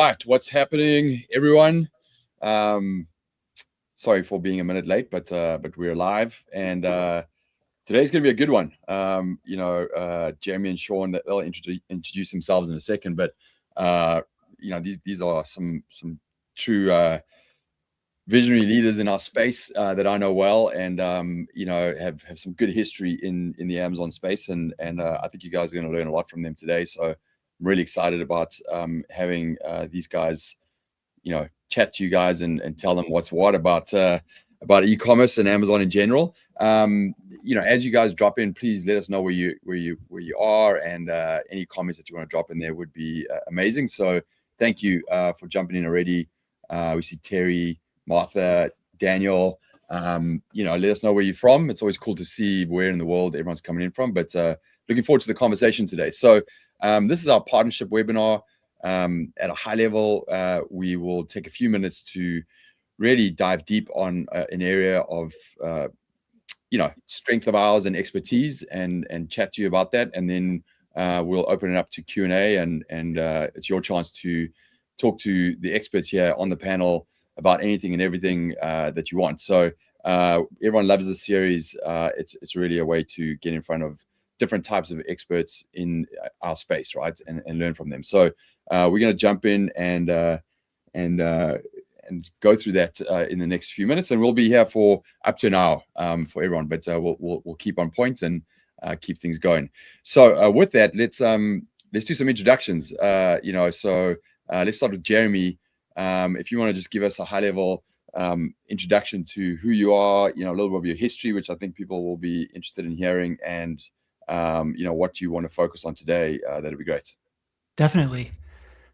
right, what's happening, everyone? Sorry for being a minute late, but we're live, and today's going to be a good one. Jeremy and Sean, they'll introduce themselves in a second, but these are some true visionary leaders in our space that I know well, and have some good history in the Amazon space, and I think you guys are going to learn a lot from them today. So I'm really excited about having these guys, chat to you guys and tell them what's what about e-commerce and Amazon in general. As you guys drop in, please let us know where you are, and any comments that you want to drop in there would be amazing. So thank you for jumping in already. We see Terry, Martha, Daniel. Let us know where you're from. It's always cool to see where in the world everyone's coming in from, but looking forward to the conversation today. So this is our partnership webinar. At a high level, we will take a few minutes to really dive deep on an area of strength of ours and expertise, and chat to you about that, and then we'll open it up to Q&A, and it's your chance to talk to the experts here on the panel about anything and everything that you want. So everyone loves this series. It's really a way to get in front of different types of experts in our space, right, and learn from them. So we're going to jump in and go through that in the next few minutes, and we'll be here for up to an hour for everyone. But we'll keep on point and keep things going. So with that, let's do some introductions. So let's start with Jeremy. If you want to just give us a high level introduction to who you are, a little bit of your history, which I think people will be interested in hearing, and what you want to focus on today, that'd be great. Definitely.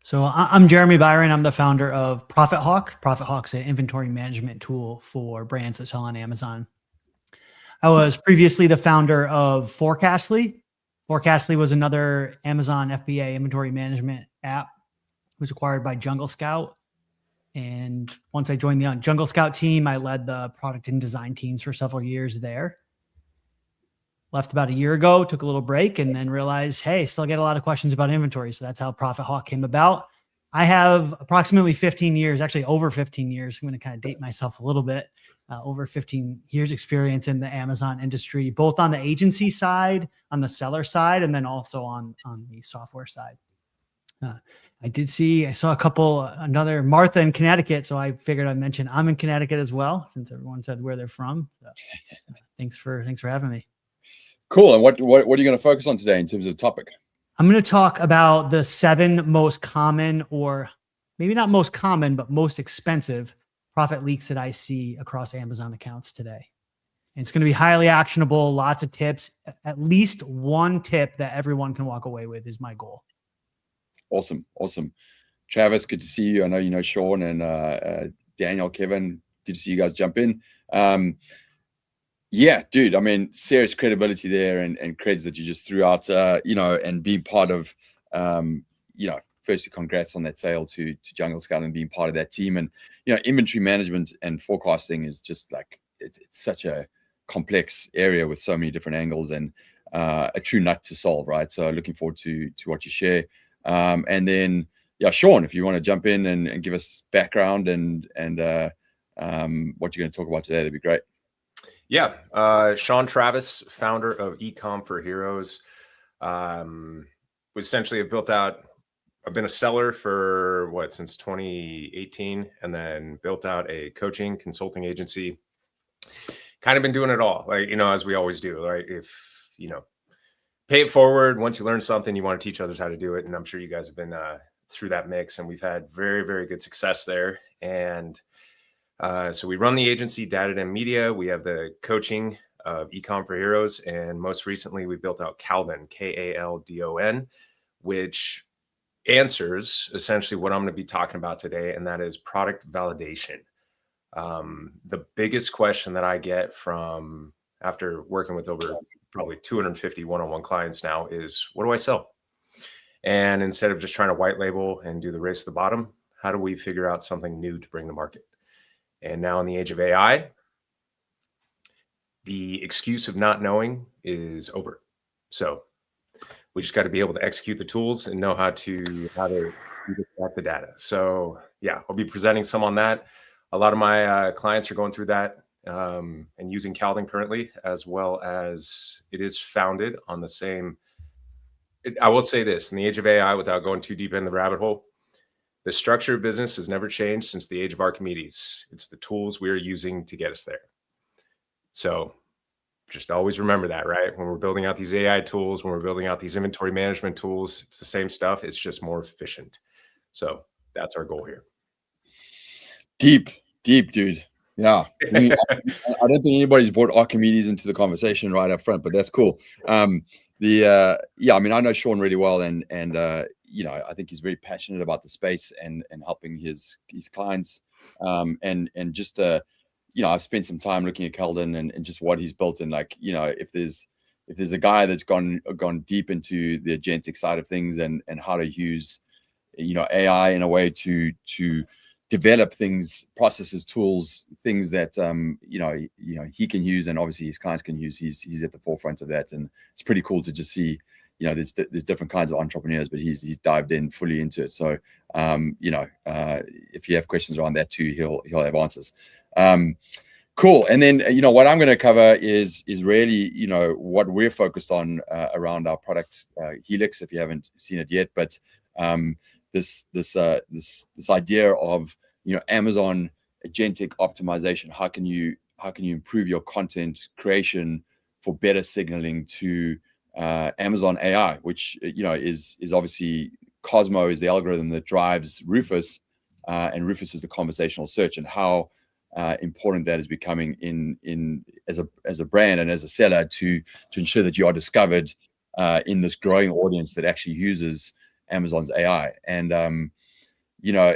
So I'm Jeremy Byron. I'm the founder of Profit Hawk. Profit Hawk's an inventory management tool for brands that sell on Amazon. I was previously the founder of Forecastly. Forecastly was another Amazon FBA inventory management app. It was acquired by Jungle Scout. And once I joined the Jungle Scout team, I led the product and design teams for several years there. Left about a year ago, took a little break, and then realized, hey, still get a lot of questions about inventory. So that's how Profit Hawk came about. I have approximately 15 years, actually over 15 years. I'm going to kind of date myself a little bit. Over 15 years experience in the Amazon industry, both on the agency side, on the seller side, and then also on the software side. I saw another Martha in Connecticut. So I figured I'd mention I'm in Connecticut as well, since everyone said where they're from. So, thanks for having me. Cool. And what are you going to focus on today in terms of topic? I'm going to talk about the 7 most common, or maybe not most common, but most expensive profit leaks that I see across Amazon accounts today. And it's going to be highly actionable, lots of tips. At least one tip that everyone can walk away with is my goal. Awesome. Travis, good to see you. I know you know Sean and Daniel, Kevin. Good to see you guys jump in. Yeah, dude, I mean, serious credibility there, and creds that you just threw out, and being part of, firstly, congrats on that sale to Jungle Scout and being part of that team. And, inventory management and forecasting is just like, it's such a complex area with so many different angles, and a true nut to solve, right? So looking forward to what you share. And then, Sean, if you want to jump in and give us background and what you're going to talk about today, that'd be great. Yeah. Sean Travis, founder of Ecom for Heroes. Essentially I've been a seller for since 2018, and then built out a coaching consulting agency. Kind of been doing it all, as we always do, right? If, pay it forward. Once you learn something, you want to teach others how to do it. And I'm sure you guys have been through that mix, and we've had very, very good success there. And so we run the agency, Data and Media. We have the coaching of Ecom for Heroes. And most recently, we built out Kaldon, Kaldon, which answers essentially what I'm going to be talking about today, and that is product validation. The biggest question that I get from, after working with over probably 250 one-on-one clients now, is, what do I sell? And instead of just trying to white label and do the race to the bottom, how do we figure out something new to bring to market? And now in the age of AI, the excuse of not knowing is over. So we just got to be able to execute the tools and know how to you get back the data. So yeah, I'll be presenting some on that. A lot of my clients are going through that and using Calvin currently, as well as it is founded on the same. I will say this, in the age of AI, without going too deep in the rabbit hole, the structure of business has never changed since the age of Archimedes. It's the tools we are using to get us there. So just always remember that, right? When we're building out these AI tools, when we're building out these inventory management tools, it's the same stuff. It's just more efficient. So that's our goal here. Deep, dude. Yeah. I don't think anybody's brought Archimedes into the conversation right up front, but that's cool. Yeah, I mean, I know Sean really well, and you know, I think he's very passionate about the space and helping his clients. And just you know, I've spent some time looking at Keldon and just what he's built, and like, you know, if there's a guy that's gone deep into the agentic side of things and how to use, you know, AI in a way to develop things, processes, tools, things that you know he can use, and obviously his clients can use. He's at the forefront of that, and it's pretty cool to just see, you know, there's different kinds of entrepreneurs, but he's dived in fully into it. So you know, if you have questions around that too, he'll have answers. Cool. And then, you know, what I'm going to cover is really, you know, what we're focused on around our product Helix, if you haven't seen it yet. But this idea of, you know, Amazon agentic optimization. How can you improve your content creation for better signaling to Amazon AI, which, you know, is obviously Cosmo is the algorithm that drives Rufus, and Rufus is the conversational search, and how important that is becoming in as a brand and as a seller to ensure that you are discovered in this growing audience that actually uses Amazon's AI. And you know,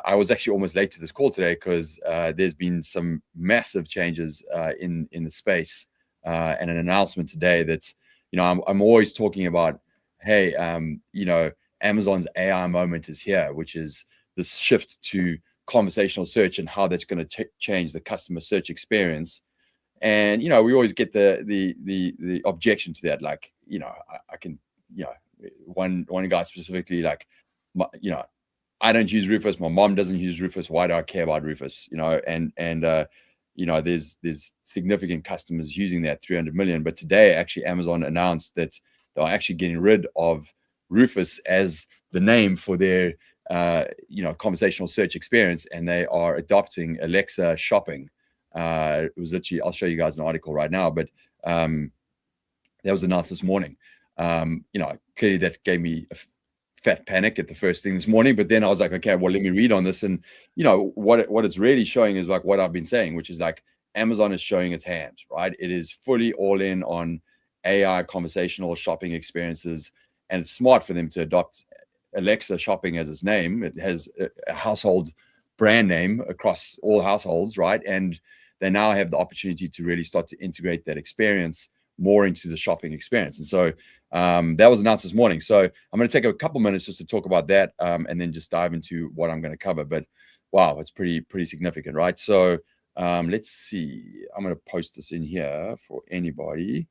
I was actually almost late to this call today because there's been some massive changes in the space, and an announcement today that, you know, I'm always talking about, hey, you know, Amazon's AI moment is here, which is this shift to conversational search and how that's going to change the customer search experience. And, you know, we always get the objection to that, like, you know, I can, you know, one guy specifically, like, you know, I don't use Rufus, my mom doesn't use Rufus, why do I care about Rufus? You know, and you know, there's significant customers using that 300 million. But today, actually, Amazon announced that they're actually getting rid of Rufus as the name for their you know, conversational search experience, and they are adopting Alexa shopping. It was literally, I'll show you guys an article right now, but that was announced this morning. You know, clearly that gave me a fat panic at the first thing this morning, but then I was like, okay, well, let me read on this. And, you know, what it's really showing is like what I've been saying, which is like Amazon is showing its hand, right? It is fully all in on AI conversational shopping experiences, and it's smart for them to adopt Alexa shopping as its name. It has a household brand name across all households, right? And they now have the opportunity to really start to integrate that experience more into the shopping experience. And so that was announced this morning. So I'm going to take a couple minutes just to talk about that, and then just dive into what I'm going to cover. But wow, it's pretty significant, right? So let's see. I'm going to post this in here for anybody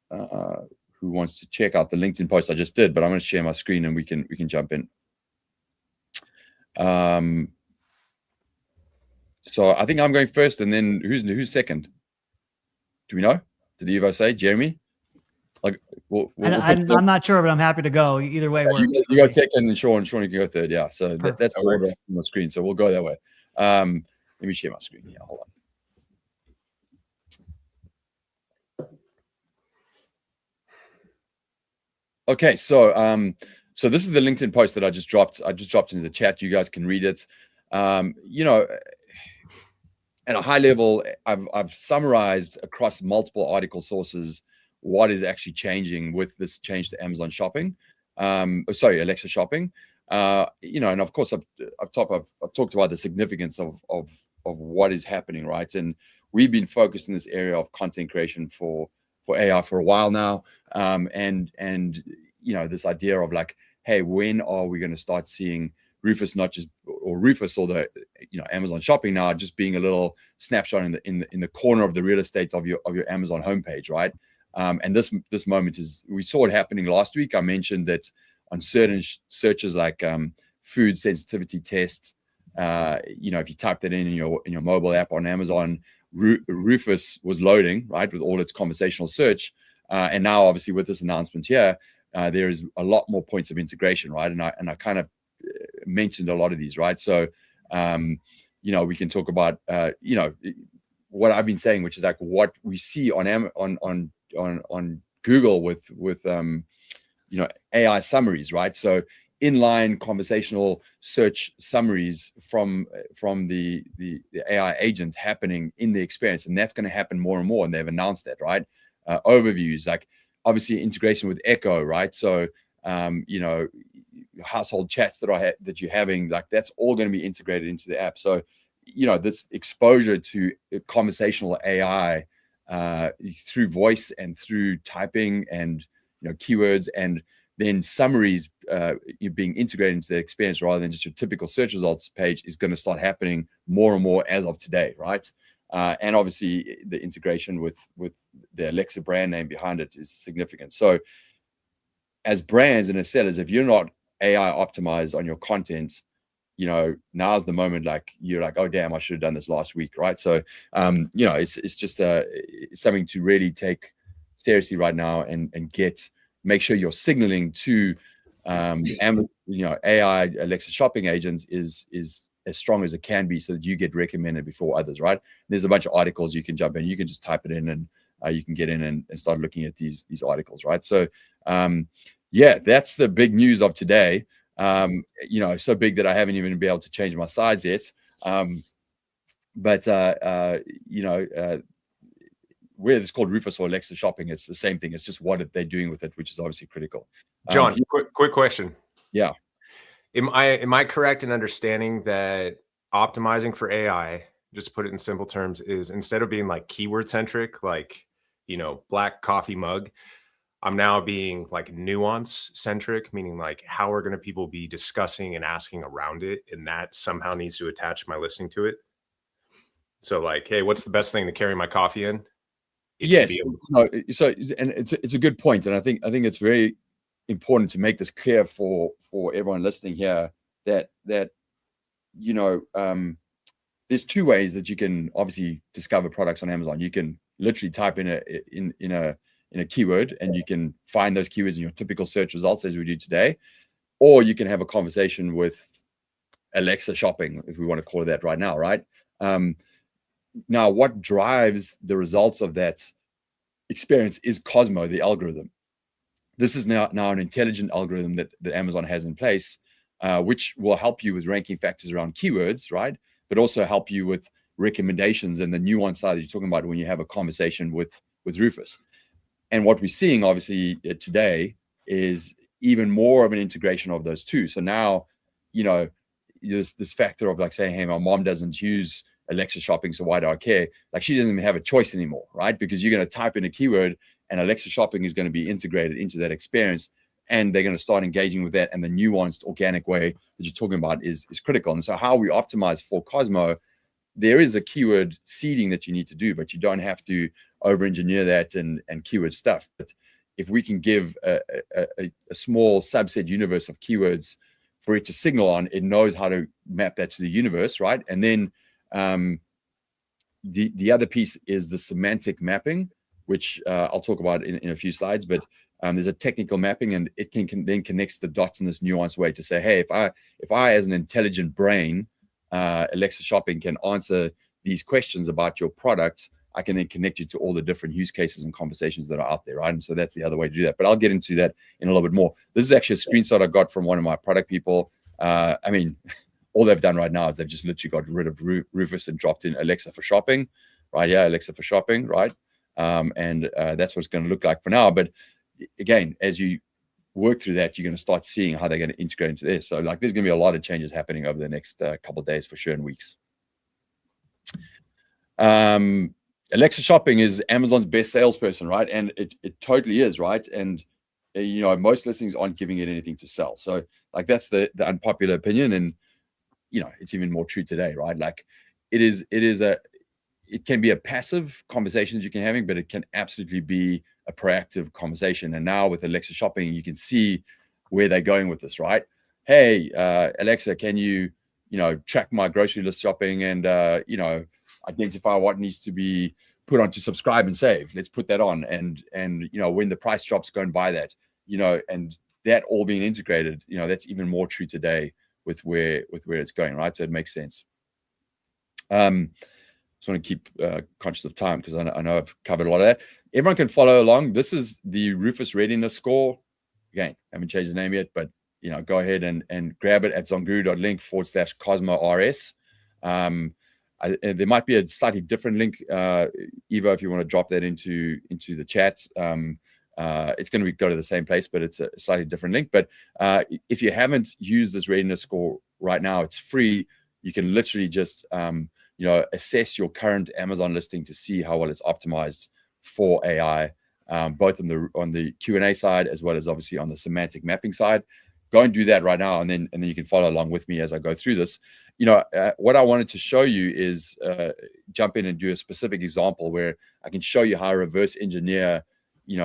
who wants to check out the LinkedIn post I just did, but I'm going to share my screen and we can jump in. So I think I'm going first, and then who's second? Do we know? Did Evo say Jeremy? Like, I'm not sure, but I'm happy to go. Either way works. You go second, and Sean, you can go third. Yeah, so that's the order on the screen. So we'll go that way. Let me share my screen here. Hold on. Okay, so this is the LinkedIn post that I just dropped. I just dropped into the chat. You guys can read it. You know, at a high level, I've summarized across multiple article sources what is actually changing with this change to Amazon shopping. Alexa shopping. You know, and of course, I've talked about the significance of what is happening, right? And we've been focused in this area of content creation for AI for a while now, and you know, this idea of like, hey, when are we going to start seeing Rufus or the, you know, Amazon shopping now just being a little snapshot in the corner of the real estate of your Amazon homepage, right? And this moment we saw it happening last week. I mentioned that on certain searches like food sensitivity test. You know, if you type that in your mobile app on Amazon, Rufus was loading, right, with all its conversational search. And now, obviously, with this announcement here, there is a lot more points of integration, right? And I kind of mentioned a lot of these, right? So, you know, we can talk about, you know, what I've been saying, which is like what we see on Google with you know, AI summaries, right? So inline conversational search summaries from the AI agent happening in the experience, and that's going to happen more and more, and they've announced that, right? Overviews, like obviously integration with Echo, right? So you know, household chats that you're having, like that's all going to be integrated into the app. So you know, this exposure to conversational AI through voice and through typing and, you know, keywords, and then summaries being integrated into that experience rather than just your typical search results page is going to start happening more and more as of today, right? And obviously the integration with the Alexa brand name behind it is significant. So as brands and as sellers, if you're not AI optimized on your content, you know, now's the moment, like you're like, oh damn, I should have done this last week, right? So you know, it's just something to really take seriously right now, and make sure you're signaling to you know, AI Alexa shopping agents is as strong as it can be, so that you get recommended before others, right? There's a bunch of articles you can jump in, you can just type it in, and you can get in and start looking at these articles, right? So yeah, that's the big news of today. You know, so big that I haven't even been able to change my size yet. But you know, whether it's called Rufus or Alexa shopping, it's the same thing. It's just what they're doing with it, which is obviously critical. John, quick question. Yeah. Am I correct in understanding that optimizing for AI, just to put it in simple terms, is instead of being like keyword centric, like, you know, black coffee mug, I'm now being like nuance centric, meaning like how are going to people be discussing and asking around it, and that somehow needs to attach my listening to it. So like, hey, what's the best thing to carry my coffee in? Yes. No, so, and it's a good point, and I think it's very important to make this clear for everyone listening here that you know, there's two ways that you can obviously discover products on Amazon. You can literally type in a keyword, and you can find those keywords in your typical search results as we do today, or you can have a conversation with Alexa shopping, if we want to call it that right now, right? Now, what drives the results of that experience is Cosmo, the algorithm. This is now an intelligent algorithm that Amazon has in place, which will help you with ranking factors around keywords, right? But also help you with recommendations and the nuance side that you're talking about when you have a conversation with Rufus. And what we're seeing, obviously, today is even more of an integration of those two. So now, you know, this factor of like saying, hey, my mom doesn't use Alexa shopping, so why do I care? Like, she doesn't even have a choice anymore, right? Because you're going to type in a keyword, and Alexa shopping is going to be integrated into that experience, and they're going to start engaging with that. And the nuanced, organic way that you're talking about is critical. And so how we optimize for Cosmo, there is a keyword seeding that you need to do, but you don't have to over-engineer that and keyword stuff. But if we can give a small subset universe of keywords for it to signal on, it knows how to map that to the universe, right? And then the other piece is the semantic mapping, which I'll talk about in a few slides. But there's a technical mapping, and it can then connects the dots in this nuanced way to say, hey, if I as an intelligent brain, Alexa shopping can answer these questions about your product, I can then connect you to all the different use cases and conversations that are out there, right? And so that's the other way to do that. But I'll get into that in a little bit more. This is actually a screenshot I got from one of my product people. I mean, all they've done right now is they've just literally got rid of Rufus and dropped in Alexa for shopping, right? Yeah, Alexa for shopping, right? And that's what it's going to look like for now. But again, as you work through that, you're going to start seeing how they're going to integrate into this. So like, there's going to be a lot of changes happening over the next couple of days for sure, and weeks. Alexa shopping is Amazon's best salesperson, right? And it totally is, right? And you know, most listings aren't giving it anything to sell. So like, that's the unpopular opinion, and you know, it's even more true today, right? Like, it can be a passive conversation that you can having, but it can absolutely be a proactive conversation. And now with Alexa shopping, you can see where they're going with this, right? hey, Alexa, can you track my grocery list shopping and identify what needs to be put on to subscribe and save. Let's put that on, and when the price drops, go and buy that. And that all being integrated, that's even more true today with where it's going, right? So it makes sense. Just want to keep conscious of time because I know I've covered a lot of that. Everyone can follow along. This is the Rufus readiness score. Again, I haven't changed the name yet, but go ahead and grab it at zonguru.link/CosmoRS. There might be a slightly different link, Eva, if you want to drop that into the chat. It's going to go to the same place, but it's a slightly different link. But if you haven't used this readiness score right now, it's free. You can literally just assess your current Amazon listing to see how well it's optimized for AI, both on the Q&A side as well as obviously on the semantic mapping side. Go and do that right now, and then you can follow along with me as I go through this. What I wanted to show you is jump in and do a specific example where I can show you how to reverse engineer,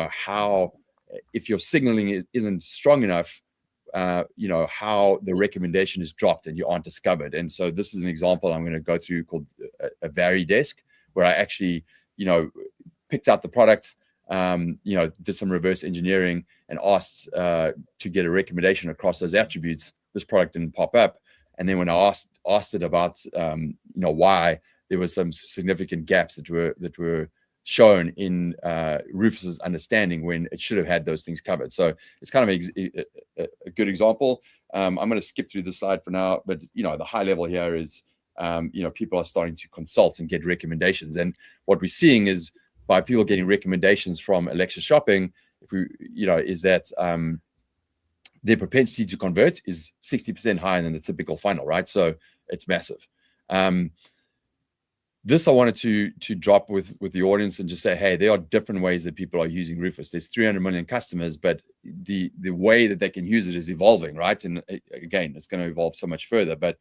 how if your signaling isn't strong enough, how the recommendation is dropped and you aren't discovered. And so this is an example I'm going to go through called a Vary desk, where I actually, picked out the product, did some reverse engineering and asked to get a recommendation across those attributes. This product didn't pop up. And then when I asked it about, why, there were some significant gaps that were shown in Rufus's understanding when it should have had those things covered. So it's kind of a good example. I'm going to skip through the slide for now, but the high level here is people are starting to consult and get recommendations, and what we're seeing is by people getting recommendations from Alexa Shopping, is that their propensity to convert is 60% higher than the typical funnel, right? So it's massive. This I wanted to drop with the audience and just say, hey, there are different ways that people are using Rufus. There's 300 million customers, but the way that they can use it is evolving, right? And again, it's going to evolve so much further. But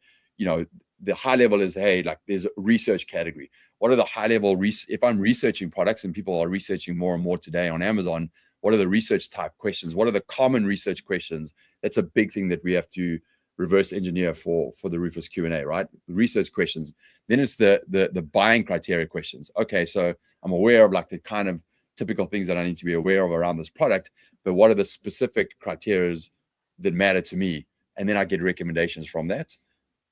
the high level is, hey, like there's a research category. What are the high level if I'm researching products, and people are researching more and more today on Amazon, what are the research type questions? What are the common research questions? That's a big thing that we have to reverse engineer for the Rufus Q&A, right? Research questions. Then it's the buying criteria questions. Okay, so I'm aware of like the kind of typical things that I need to be aware of around this product, but what are the specific criteria that matter to me? And then I get recommendations from that.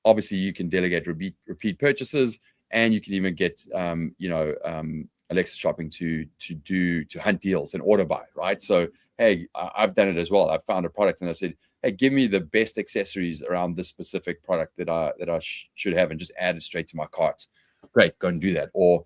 Obviously, you can delegate repeat purchases, and you can even get Alexa Shopping to hunt deals and order buy, right? So hey, I've done it as well. I found a product and I said, hey, give me the best accessories around this specific product that I should have, and just add it straight to my cart. Great, go and do that. Or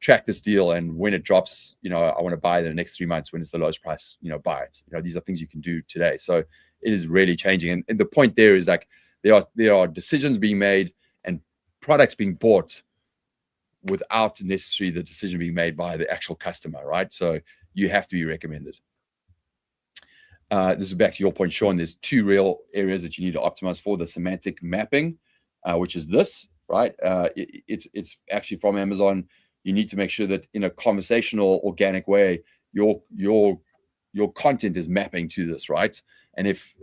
track this deal, and when it drops, I want to buy it in the next 3 months when it's the lowest price, buy it. These are things you can do today. So it is really changing. And the point there is like there are decisions being made and products being bought without necessarily the decision being made by the actual customer, right? So you have to be recommended. This is back to your point, Sean. There's 2 real areas that you need to optimize for: the semantic mapping, which is this, right? It's actually from Amazon. You need to make sure that in a conversational, organic way, your content is mapping to this, right? And if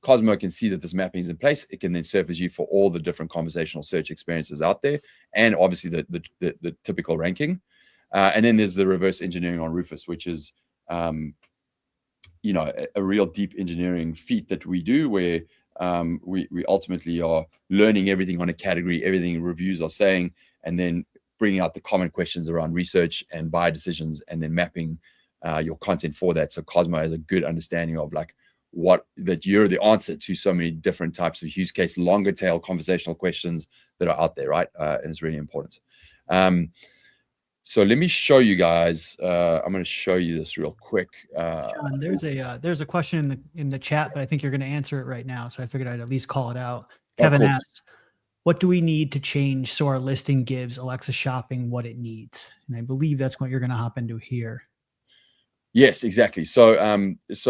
Cosmo can see that this mapping is in place, it can then surface you for all the different conversational search experiences out there, and obviously the typical ranking. And then there's the reverse engineering on Rufus, which is a real deep engineering feat that we do, where we ultimately are learning everything on a category, everything reviews are saying, and then bringing out the common questions around research and buy decisions, and then mapping your content for that. So Cosmo has a good understanding of like that you're the answer to so many different types of use case, longer tail conversational questions that are out there, right? And it's really important. So let me show you guys. I'm going to show you this real quick. John, there's a question in the chat, but I think you're going to answer it right now. So I figured I'd at least call it out. Kevin asks, what do we need to change so our listing gives Alexa Shopping what it needs? And I believe that's what you're going to hop into here. Yes, exactly. So it's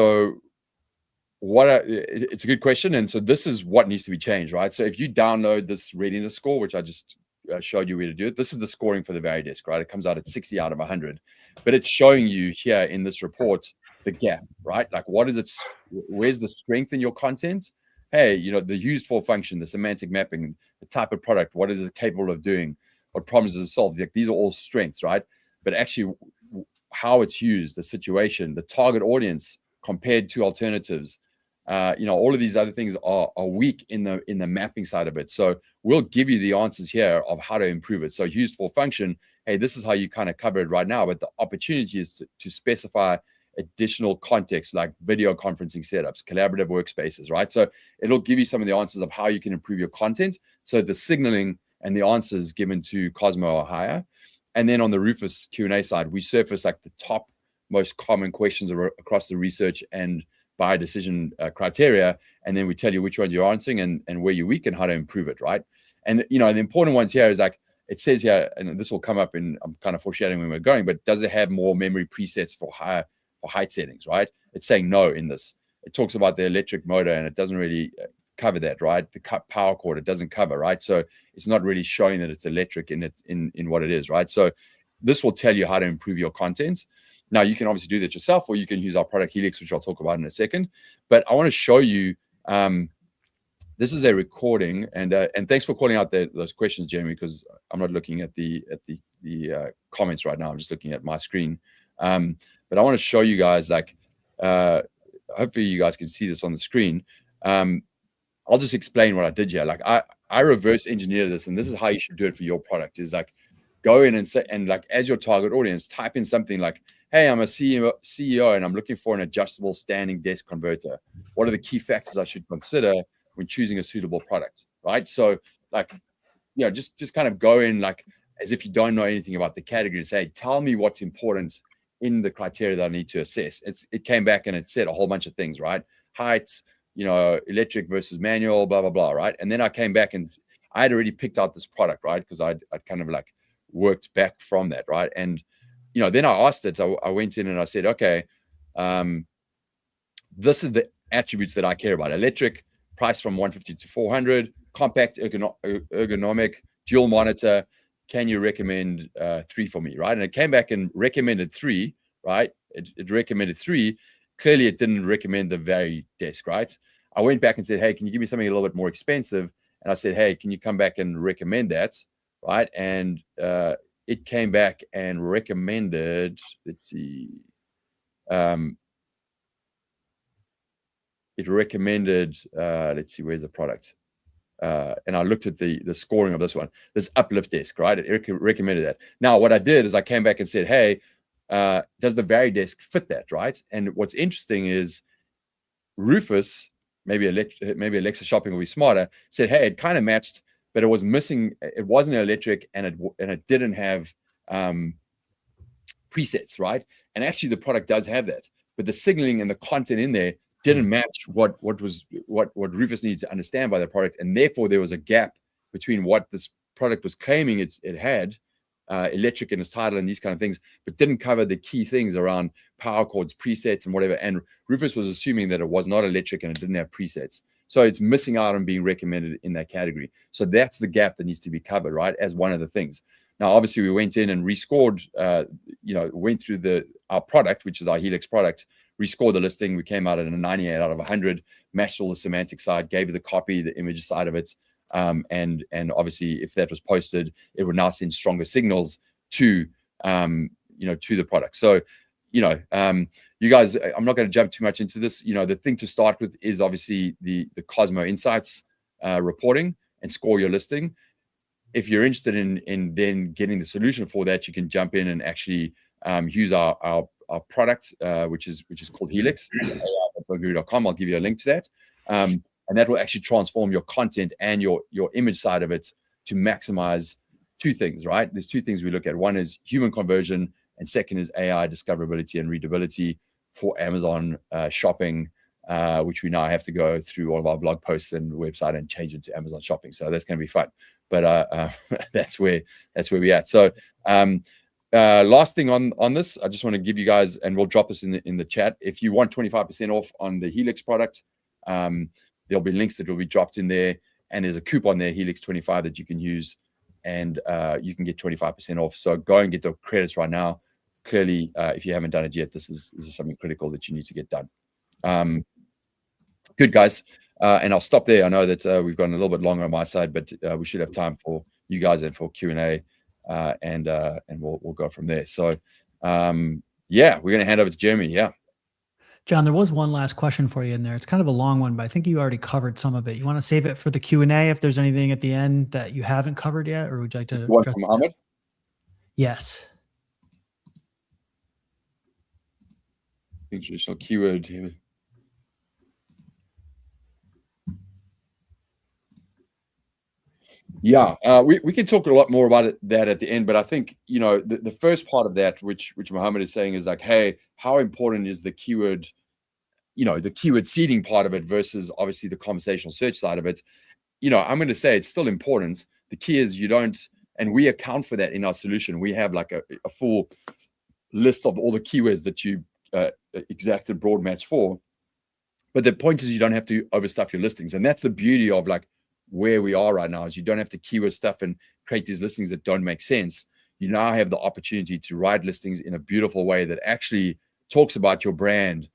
a good question. And so this is what needs to be changed, right? So if you download this readiness score, which I just showed you where to do it, this is the scoring for the Vary desk, right? It comes out at 60 out of 100, but it's showing you here in this report the gap, right? Like, what is it? Where's the strength in your content? Hey, you know, the used for function, the semantic mapping, the type of product, what is it capable of doing? What problems does it solve? Like, these are all strengths, right? But actually, how it's used, the situation, the target audience compared to alternatives, you know, all of these other things are weak in the mapping side of it. So we'll give you the answers here of how to improve it. So used for function, hey, this is how you kind of cover it right now, but the opportunity is to specify additional context like video conferencing setups, collaborative workspaces, right? So it'll give you some of the answers of how you can improve your content. So the signaling and the answers given to Cosmo are higher. And then on the Rufus Q&A side, we surface like the top most common questions across the research and by decision criteria, and then we tell you which ones you're answering and where you're weak and how to improve it, right? And you know, the important ones here is like it says here, and this will come up in, I'm kind of foreshadowing when we're going, but does it have more memory presets for height settings, right? It's saying no in this. It talks about the electric motor and it doesn't really cover that, right? The power cord, it doesn't cover, right? So it's not really showing that it's electric in what it is, right? So this will tell you how to improve your content. Now, you can obviously do that yourself, or you can use our product Helix, which I'll talk about in a second. But I want to show you, this is a recording, and thanks for calling out those questions, Jeremy, because I'm not looking at the comments right now. I'm just looking at my screen. But I want to show you guys, like, hopefully you guys can see this on the screen. I'll just explain what I did here. Like, I reverse engineered this, and this is how you should do it for your product. Is like, go in and say, and like, as your target audience, type in something like, hey, I'm a CEO and I'm looking for an adjustable standing desk converter. What are the key factors I should consider when choosing a suitable product, right? So like, you know, just kind of go in like as if you don't know anything about the category and say, tell me what's important in the criteria that I need to assess. It came back and it said a whole bunch of things, right? Heights, you know, electric versus manual, blah, blah, blah, right? And then I came back and I had already picked out this product, right? Because I'd kind of like worked back from that, right? And you know, then I asked it, I went in and I said, okay, this is the attributes that I care about. Electric, price from 150 to 400, compact, ergonomic, dual monitor. Can you recommend 3 for me, right? And it came back and recommended 3, right? It recommended 3. Clearly, it didn't recommend the Vari desk, right? I went back and said, hey, can you give me something a little bit more expensive? And I said, hey, can you come back and recommend that, right? And it came back and recommended, let's see, it recommended, let's see, where's the product? And I looked at the scoring of this one, this uplift desk, right? It recommended that. Now, what I did is I came back and said, hey, does the Vari desk fit that, right? And what's interesting is Rufus, maybe Alexa Shopping will be smarter, said, hey, it kind of matched, but it was missing. It wasn't electric, and it didn't have presets, right? And actually, the product does have that, but the signaling and the content in there didn't match what Rufus needed to understand by the product, and therefore there was a gap between what this product was claiming it had, electric in its title and these kind of things, but didn't cover the key things around power cords, presets, and whatever. And Rufus was assuming that it was not electric and it didn't have presets. So it's missing out on being recommended in that category. So that's the gap that needs to be covered, right? As one of the things. Now, obviously, we went in and rescored, went through our product, which is our Helix product, rescored the listing. We came out at a 98 out of 100, matched all the semantic side, gave you the copy, the image side of it. And obviously, if that was posted, it would now send stronger signals to the product. So, you guys, I'm not going to jump too much into this. The thing to start with is obviously the Cosmo Insights reporting and score your listing. If you're interested in then getting the solution for that, you can jump in and actually use our product, which is called Helix, AI.guru.com. I'll give you a link to that. And that will actually transform your content and your image side of it to maximize 2 things, right? There's 2 things we look at. One is human conversion, and second is AI discoverability and readability for Amazon shopping, which we now have to go through all of our blog posts and website and change it to Amazon shopping. So that's going to be fun. But that's where we're at. So last thing on this, I just want to give you guys, and we'll drop this in the chat. If you want 25% off on the Helix product, there'll be links that will be dropped in there, and there's a coupon there, Helix 25, that you can use, and you can get 25% off. So go and get the credits right now. clearly, if you haven't done it yet, this is something critical that you need to get done. Good, guys. And I'll stop there. I know that we've gone a little bit longer on my side, but we should have time for you guys and for Q&A, and we'll go from there. So, yeah, we're going to hand over to Jeremy. Yeah. John, there was one last question for you in there. It's kind of a long one, but I think you already covered some of it. You want to save it for the Q&A if there's anything at the end that you haven't covered yet, or would you like to? One from Ahmed? Yes. Traditional keyword. Yeah, we can talk a lot more about that at the end, but I think, the first part of that, which Mohammed is saying, is like, hey, how important is the keyword, the keyword seeding part of it versus obviously the conversational search side of it. I'm going to say it's still important. The key is you don't, and we account for that in our solution. We have like a full list of all the keywords that you exacted broad match for. But the point is you don't have to overstuff your listings. And that's the beauty of like where we are right now, is you don't have to keyword stuff and create these listings that don't make sense. You now have the opportunity to write listings in a beautiful way that actually talks about your brand,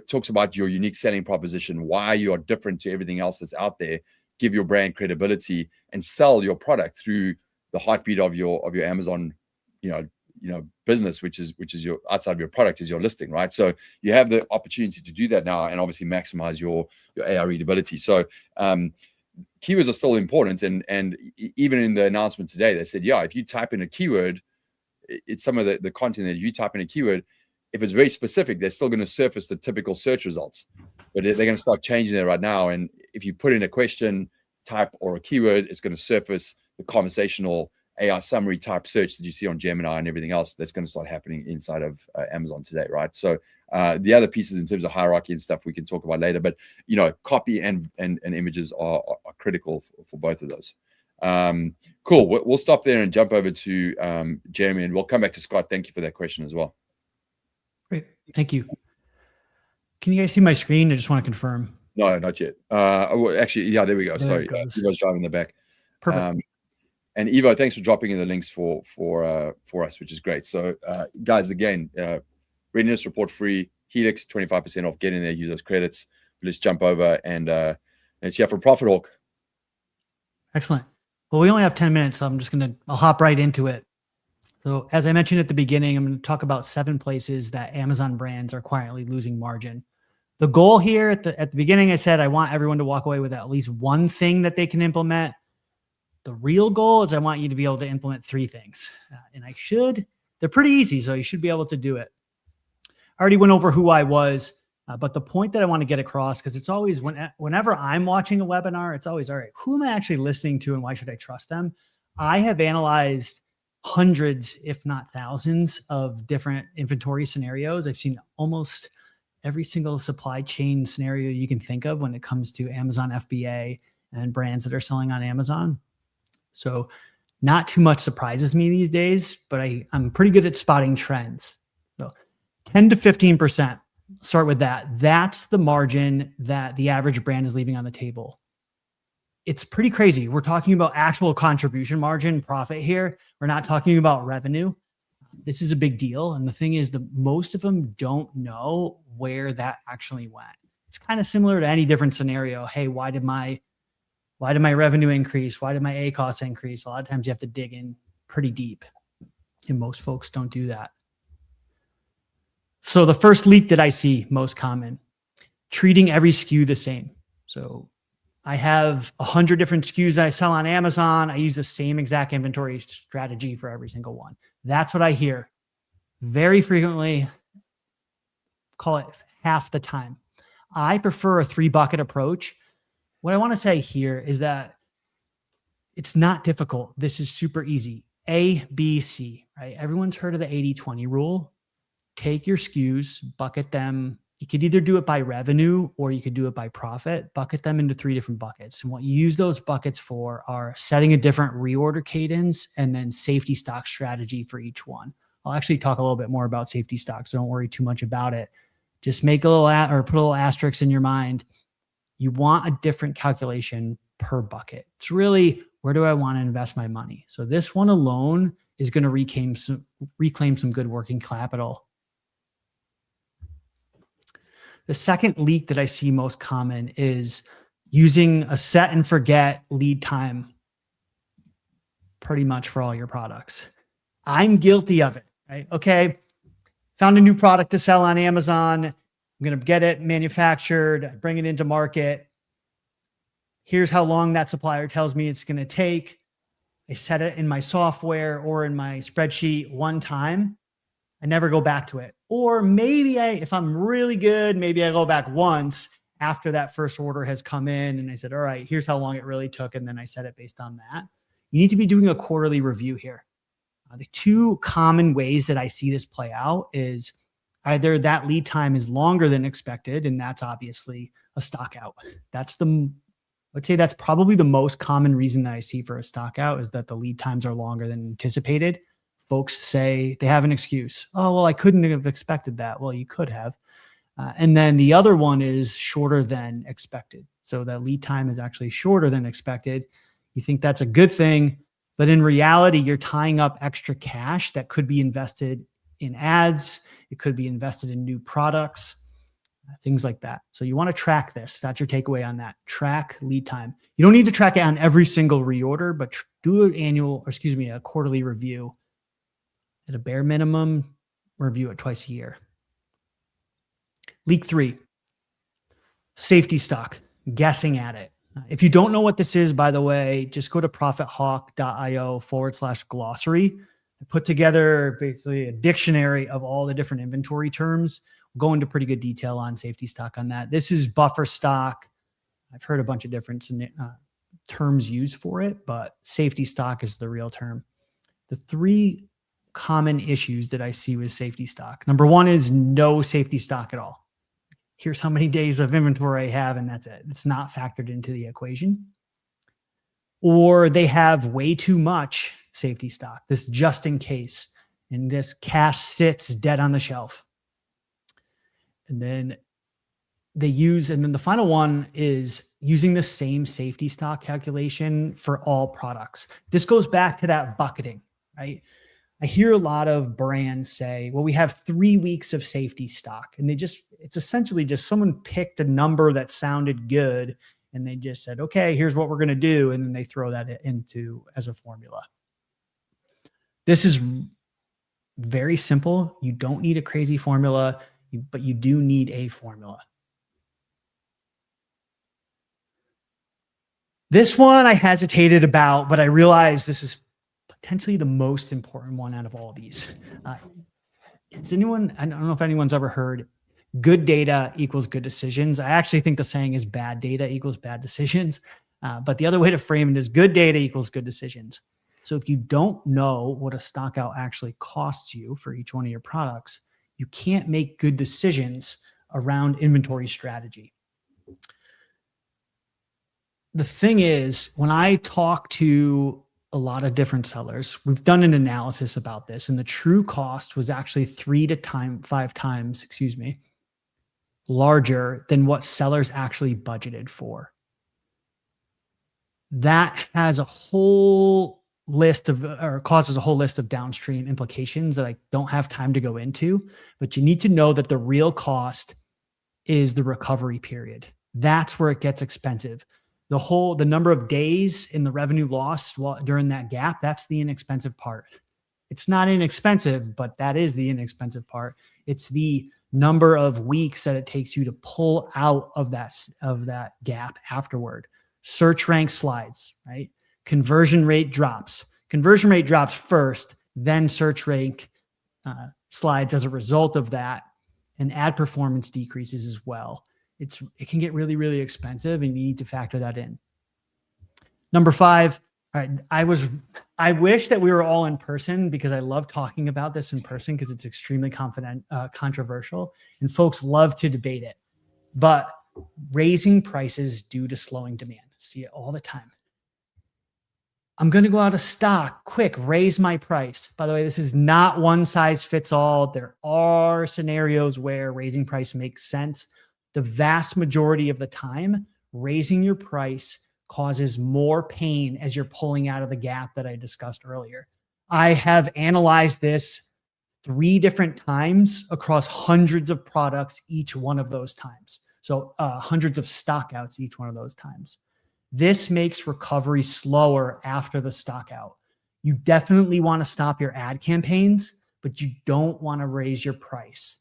talks about your unique selling proposition, why you are different to everything else that's out there, give your brand credibility, and sell your product through the heartbeat of your Amazon, business, which is your outside of your product is your listing, right? So you have the opportunity to do that now and obviously maximize your AR readability. So keywords are still important, and even in the announcement today, they said, yeah, if you type in a keyword, it's some of the content that you type in a keyword, if it's very specific, they're still going to surface the typical search results, but they're going to start changing that right now. And if you put in a question type or a keyword, it's going to surface the conversational AI summary type search that you see on Gemini and everything else that's going to start happening inside of Amazon today, right? So the other pieces in terms of hierarchy and stuff we can talk about later, but copy and images are critical for both of those. Cool. We'll stop there and jump over to Jeremy, and we'll come back to Scott. Thank you for that question as well. Great. Thank you. Can you guys see my screen? I just want to confirm. No, not yet. Actually, yeah, there we go. Sorry, Evo's driving in the back. Perfect. And Evo, thanks for dropping in the links for us, which is great. So, guys, again, readiness report free, Helix 25% off. Get in there, use those credits. Let's jump over and let's hear from Profit Hawk. Excellent. Well, we only have 10 minutes, so I'll hop right into it. So as I mentioned at the beginning, I'm going to talk about 7 places that Amazon brands are quietly losing margin. The goal here at the beginning, I said, I want everyone to walk away with at least one thing that they can implement. The real goal is I want you to be able to implement 3 things. They're pretty easy, so you should be able to do it. I already went over who I was, but the point that I want to get across, because it's always whenever I'm watching a webinar, it's always, all right, who am I actually listening to and why should I trust them? I have analyzed hundreds, if not thousands, of different inventory scenarios. I've seen almost every single supply chain scenario you can think of when it comes to Amazon FBA and brands that are selling on Amazon. So not too much surprises me these days, but I'm pretty good at spotting trends. So 10 to 15%, start with that. That's the margin that the average brand is leaving on the table. It's pretty crazy. We're talking about actual contribution margin profit here. We're not talking about revenue. This is a big deal. And the thing is, most of them don't know where that actually went. It's kind of similar to any different scenario. Hey, why did my revenue increase? Why did my A costs increase? A lot of times you have to dig in pretty deep, and most folks don't do that. So the first leak that I see most common, treating every SKU the same. So I have 100 different SKUs I sell on Amazon. I use the same exact inventory strategy for every single one. That's what I hear very frequently, call it half the time. I prefer a 3-bucket approach. What I want to say here is that it's not difficult. This is super easy. A, B, C, right? Everyone's heard of the 80-20 rule. Take your SKUs, bucket them. You could either do it by revenue or you could do it by profit, bucket them into 3 different buckets. And what you use those buckets for are setting a different reorder cadence and then safety stock strategy for each one. I'll actually talk a little bit more about safety stock, so don't worry too much about it. Just make a little put a little asterisk in your mind. You want a different calculation per bucket. It's really Where do I want to invest my money? So this one alone is going to reclaim some good working capital. The second leak that I see most common is using a set and forget lead time pretty much for all your products. I'm guilty of it, right? Okay, found a new product to sell on Amazon. I'm going to get it manufactured, bring it into market. Here's how long that supplier tells me it's going to take. I set it in my software or in my spreadsheet one time. I never go back to it. Or maybe if I'm really good, maybe I go back once after that first order has come in and I said, all right, here's how long it really took. And then I set it based on that. You need to be doing a quarterly review here. The two common ways that I see this play out is either that lead time is longer than expected, and that's obviously a stock out. I'd say that's probably the most common reason that I see for a stock out is that the lead times are longer than anticipated. Folks say they have an excuse. Oh, well, I couldn't have expected that. Well, you could have. And then the other one is shorter than expected. So that lead time is actually shorter than expected. You think that's a good thing, but in reality, you're tying up extra cash that could be invested in ads. It could be invested in new products, things like that. So you want to track this. That's your takeaway on that. Track lead time. You don't need to track it on every single reorder, but do a quarterly review. At a bare minimum, review it twice a year. Leak 3, safety stock, guessing at it. If you don't know what this is, by the way, just go to profithawk.io/glossary. I put together basically a dictionary of all the different inventory terms. We'll go into pretty good detail on safety stock on that. This is buffer stock. I've heard a bunch of different terms used for it, but safety stock is the real term. The 3 common issues that I see with safety stock. Number 1 is no safety stock at all. Here's how many days of inventory I have, and that's it. It's not factored into the equation. Or they have way too much safety stock, this just in case, and this cash sits dead on the shelf. And then the final one is using the same safety stock calculation for all products. This goes back to that bucketing, right? I hear a lot of brands say, well, we have 3 weeks of safety stock. And it's essentially just someone picked a number that sounded good. And they just said, okay, here's what we're going to do. And then they throw that into as a formula. This is very simple. You don't need a crazy formula, but you do need a formula. This one I hesitated about, but I realized this is potentially the most important one out of all of these. I don't know if anyone's ever heard good data equals good decisions. I actually think the saying is bad data equals bad decisions. But the other way to frame it is good data equals good decisions. So if you don't know what a stock out actually costs you for each one of your products, you can't make good decisions around inventory strategy. The thing is, when I talk to a lot of different sellers, we've done an analysis about this, and the true cost was actually 3 to 5 times, larger than what sellers actually budgeted for. That has a whole list of, or causes a whole list of downstream implications that I don't have time to go into, but you need to know that the real cost is the recovery period. That's where it gets expensive. The number of days in the revenue loss during that gap, that's the inexpensive part. It's not inexpensive, but that is the inexpensive part. It's the number of weeks that it takes you to pull out of that gap afterward. Search rank slides, right? Conversion rate drops. Conversion rate drops first, then search rank slides as a result of that, and ad performance decreases as well. It can get really, really expensive, and you need to factor that in. Number 5, all right, I wish that we were all in person because I love talking about this in person because it's extremely controversial and folks love to debate it. But raising prices due to slowing demand, see it all the time. I'm going to go out of stock, quick, raise my price. By the way, this is not one size fits all. There are scenarios where raising price makes sense. The vast majority of the time, raising your price causes more pain as you're pulling out of the gap that I discussed earlier. I have analyzed this 3 different times across hundreds of products each one of those times. So hundreds of stockouts each one of those times. This makes recovery slower after the stockout. You definitely want to stop your ad campaigns, but you don't want to raise your price.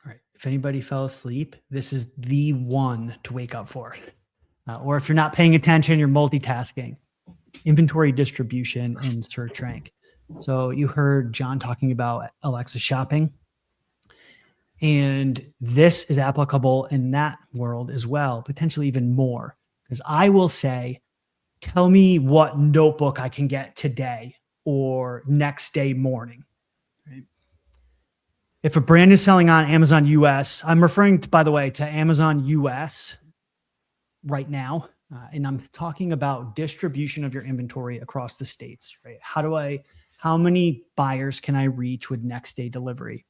All right. If anybody fell asleep, this is the one to wake up for. Or if you're not paying attention, you're multitasking. Inventory distribution in search rank. So you heard John talking about Alexa shopping. And this is applicable in that world as well, potentially even more. Because I will say, tell me what notebook I can get today or next day morning. Right? If a brand is selling on Amazon US, I'm referring to, by the way, to Amazon US right now. And I'm talking about distribution of your inventory across the states, right? How many buyers can I reach with next day delivery?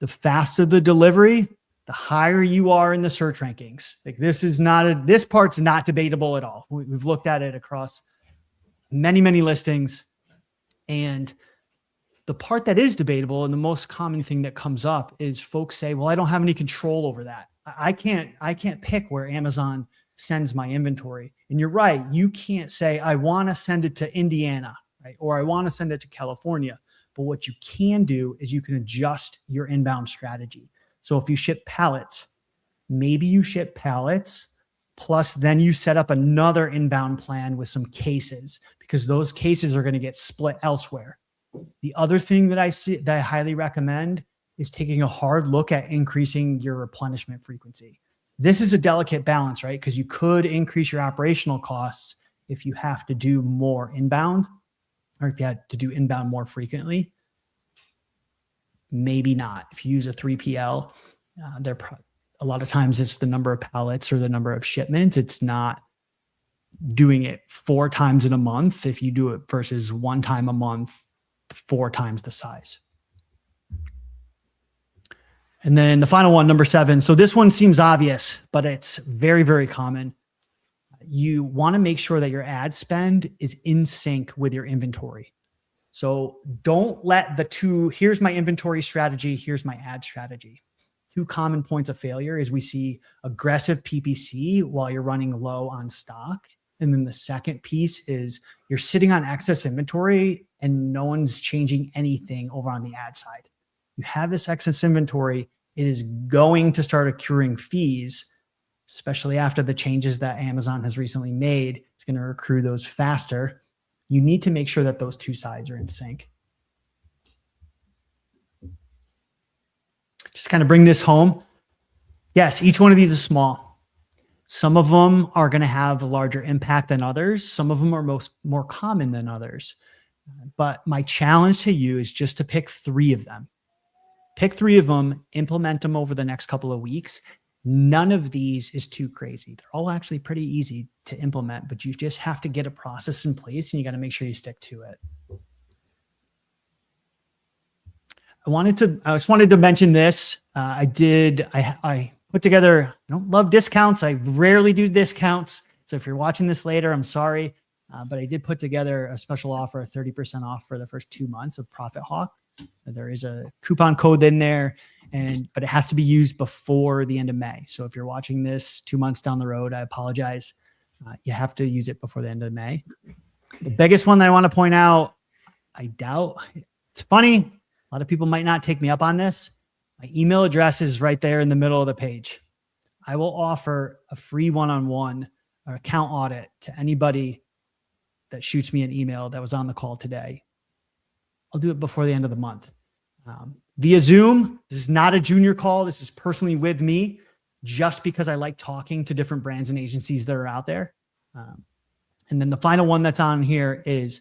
The faster the delivery, the higher you are in the search rankings. Like this part's not debatable at all. We've looked at it across many, many listings. And the part that is debatable and the most common thing that comes up is folks say, well, I don't have any control over that. I can't pick where Amazon sends my inventory. And you're right. You can't say, I want to send it to Indiana, right? Or I want to send it to California. But what you can do is you can adjust your inbound strategy. So if you ship pallets, maybe you ship pallets, plus then you set up another inbound plan with some cases, because those cases are going to get split elsewhere. The other thing that I highly recommend is taking a hard look at increasing your replenishment frequency. This is a delicate balance, right? Because you could increase your operational costs if you have to do more inbound, or if you had to do inbound more frequently. Maybe not. If you use a 3PL, a lot of times it's the number of pallets or the number of shipments. It's not doing it 4 times in a month if you do it versus 1 time a month, 4 times the size. And then the final one, number 7. So this one seems obvious, but it's very, very common. You want to make sure that your ad spend is in sync with your inventory. So don't let the two, here's my inventory strategy, here's my ad strategy. 2 common points of failure is we see aggressive PPC while you're running low on stock. And then the second piece is you're sitting on excess inventory and no one's changing anything over on the ad side. You have this excess inventory, it is going to start accruing fees, especially after the changes that Amazon has recently made. It's going to accrue those faster. You need to make sure that those 2 sides are in sync. Just kind of bring this home. Yes, each one of these is small. Some of them are going to have a larger impact than others. Some of them are more common than others. But my challenge to you is just to pick 3 of them. Pick 3 of them, implement them over the next couple of weeks. None of these is too crazy. They're all actually pretty easy to implement, but you just have to get a process in place and you got to make sure you stick to it. I just wanted to mention this. I put together, I don't love discounts. I rarely do discounts. So if you're watching this later, I'm sorry. But I did put together a special offer, 30% off for the first 2 months of Profit Hawk. There is a coupon code in there, but it has to be used before the end of May. So if you're watching this 2 months down the road, I apologize. You have to use it before the end of May. The biggest one that I want to point out, I doubt, it's funny. A lot of people might not take me up on this. My email address is right there in the middle of the page. I will offer a free one-on-one or account audit to anybody that shoots me an email that was on the call today. I'll do it before the end of the month. Via Zoom. This is not a junior call. This is personally with me, just because I like talking to different brands and agencies that are out there. And then the final one that's on here is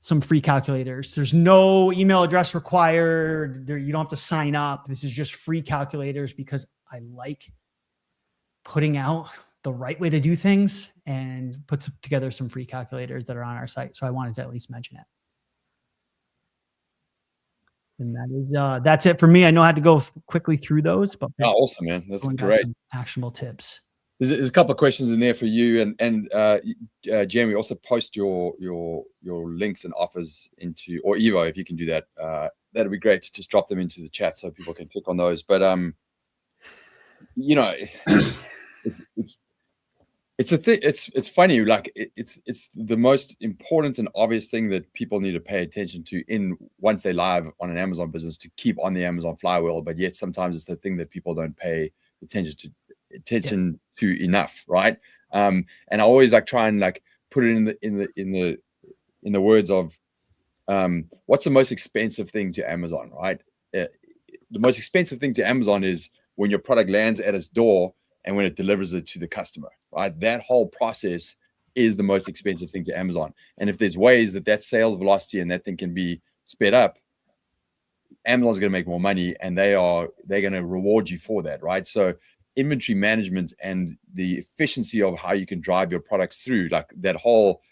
some free calculators. There's no email address required. You don't have to sign up. This is just free calculators because I like putting out the right way to do things and put together some free calculators that are on our site. So I wanted to at least mention it. And that's it for me. I know I had to go quickly through those, but awesome, man. That's great. Some actionable tips. There's a couple of questions in there for you, and Jamie, also post your links and offers into, or Evo, if you can do that. That'd be great to just drop them into the chat so people can click on those. But you know, it's a thing. It's funny. Like it's the most important and obvious thing that people need to pay attention to once they're live on an Amazon business, to keep on the Amazon flywheel. But yet sometimes it's the thing that people don't pay attention to enough, right? And I always like try and like put it in the words of what's the most expensive thing to Amazon, right? The most expensive thing to Amazon is when your product lands at its door and when it delivers it to the customer, right? That whole process is the most expensive thing to Amazon. And if there's ways that sales velocity and that thing can be sped up, Amazon's going to make more money, and they're going to reward you for that, right? So inventory management and the efficiency of how you can drive your products through, like that whole,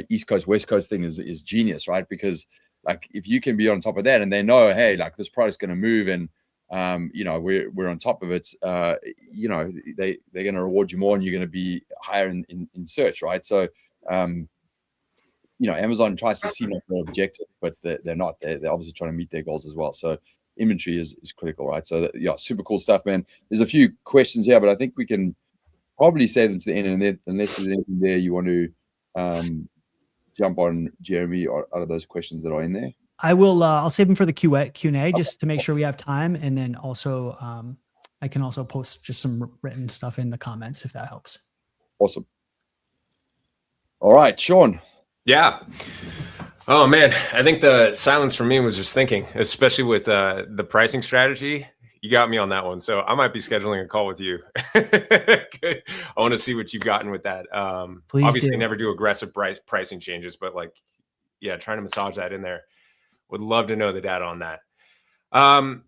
East Coast, West Coast thing is genius, right? Because like if you can be on top of that and they know, hey, like this product's going to move and we're on top of it, they're going to reward you more and you're going to be higher in search, right? So Amazon tries to seem like they're objective, but they're not. They're obviously trying to meet their goals as well. So inventory is critical, right? So super cool stuff, man. There's a few questions here, but I think we can probably save them to the end, and unless there's anything there you want to jump on, Jeremy, or out of those questions that are in there. I will. I'll save them for the Q&A just to make sure we have time, and then also I can also post just some written stuff in the comments if that helps. Awesome. All right, Sean. Yeah. Oh man, I think the silence for me was just thinking, especially with the pricing strategy. You got me on that one, so I might be scheduling a call with you. I want to see what you've gotten with that. Please obviously, do. never do aggressive pricing changes, but like, yeah, trying to massage that in there. Would love to know the data on that.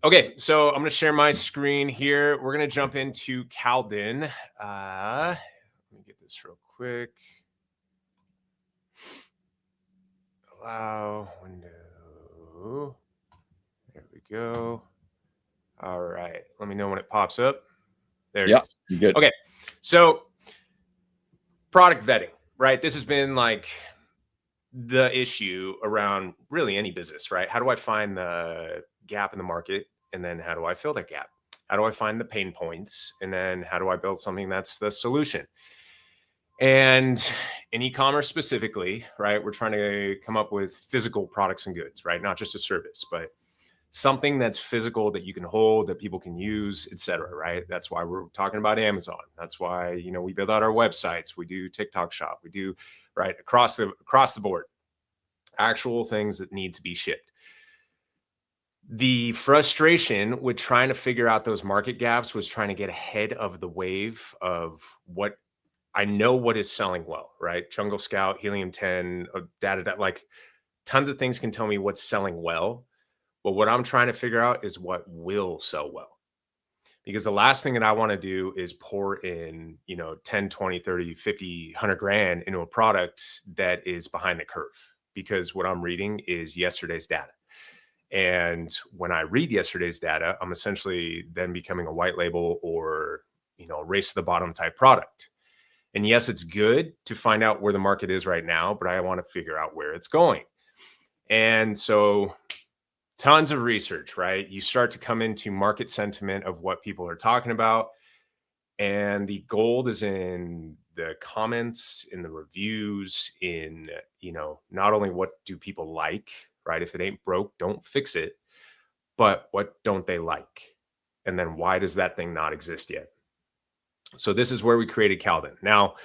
Okay, so I'm going to share my screen here. We're going to jump into Calden. Let me get this real quick. Allow window. There we go. All right. Let me know when it pops up. There it is. You're good. Okay. So product vetting, right? This has been like the issue around really any business, right? How do I find the gap in the market? And then how do I fill that gap? How do I find the pain points? And then how do I build something that's the solution? And in e-commerce specifically, right, we're trying to come up with physical products and goods, right? Not just a service, but something that's physical that you can hold, that people can use, et cetera, right? That's why we're talking about Amazon. That's why, we build out our websites. We do TikTok shop. We do, right, across the board, actual things that need to be shipped. The frustration with trying to figure out those market gaps was trying to get ahead of the wave of what I know what is selling well, right? Jungle Scout, Helium 10, data, like tons of things can tell me what's selling well. But what I'm trying to figure out is what will sell well. Because the last thing that I want to do is pour in, 10, 20, 30, 50, 100 grand into a product that is behind the curve. Because what I'm reading is yesterday's data. And when I read yesterday's data, I'm essentially then becoming a white label or, race to the bottom type product. And yes, it's good to find out where the market is right now, but I want to figure out where it's going. And so tons of research, right? You start to come into market sentiment of what people are talking about. And the gold is in the comments, in the reviews, in, not only what do people like, right? If it ain't broke, don't fix it. But what don't they like? And then why does that thing not exist yet? So this is where we created Calden. Now,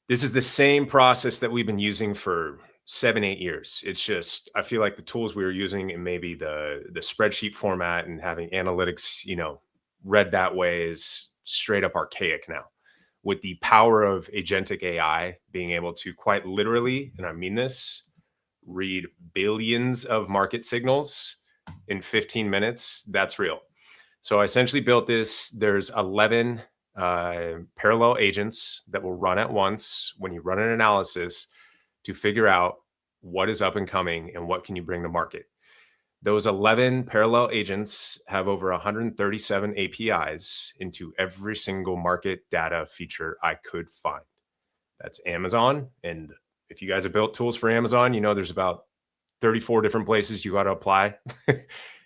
this is the same process that we've been using for 7-8 years. It's just, I feel like the tools we were using and maybe the spreadsheet format and having analytics, read that way is straight up archaic now. With the power of agentic AI being able to quite literally, and I mean this, read billions of market signals in 15 minutes, that's real. So I essentially built this. There's 11 parallel agents that will run at once when you run an analysis to figure out what is up and coming and what can you bring to market. Those 11 parallel agents have over 137 APIs into every single market data feature I could find. That's Amazon. And if you guys have built tools for Amazon, you know there's about 34 different places you got to apply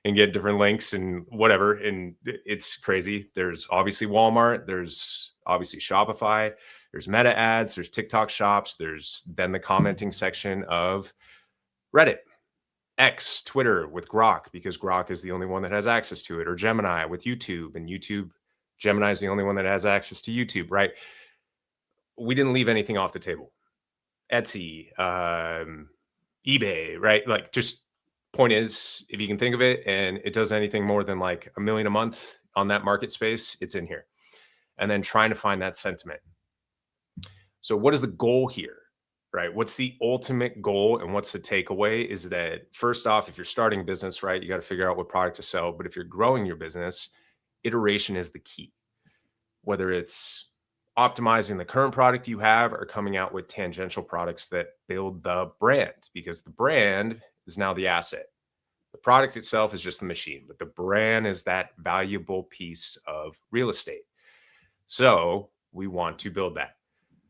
and get different links and whatever. And it's crazy. There's obviously Walmart. There's obviously Shopify. There's Meta ads. There's TikTok shops. There's then the commenting section of Reddit. X, Twitter with Grok, because Grok is the only one that has access to it, or Gemini with YouTube, and Gemini is the only one that has access to YouTube, right? We didn't leave anything off the table. Etsy, eBay, right? Like, just point is, if you can think of it and it does anything more than like $1 million a month on that market space, it's in here. And then trying to find that sentiment. So what is the goal here? Right? What's the ultimate goal and what's the takeaway is that first off, if you're starting a business, right, you got to figure out what product to sell. But if you're growing your business, iteration is the key. Whether it's optimizing the current product you have or coming out with tangential products that build the brand, because the brand is now the asset. The product itself is just the machine, but the brand is that valuable piece of real estate. So we want to build that.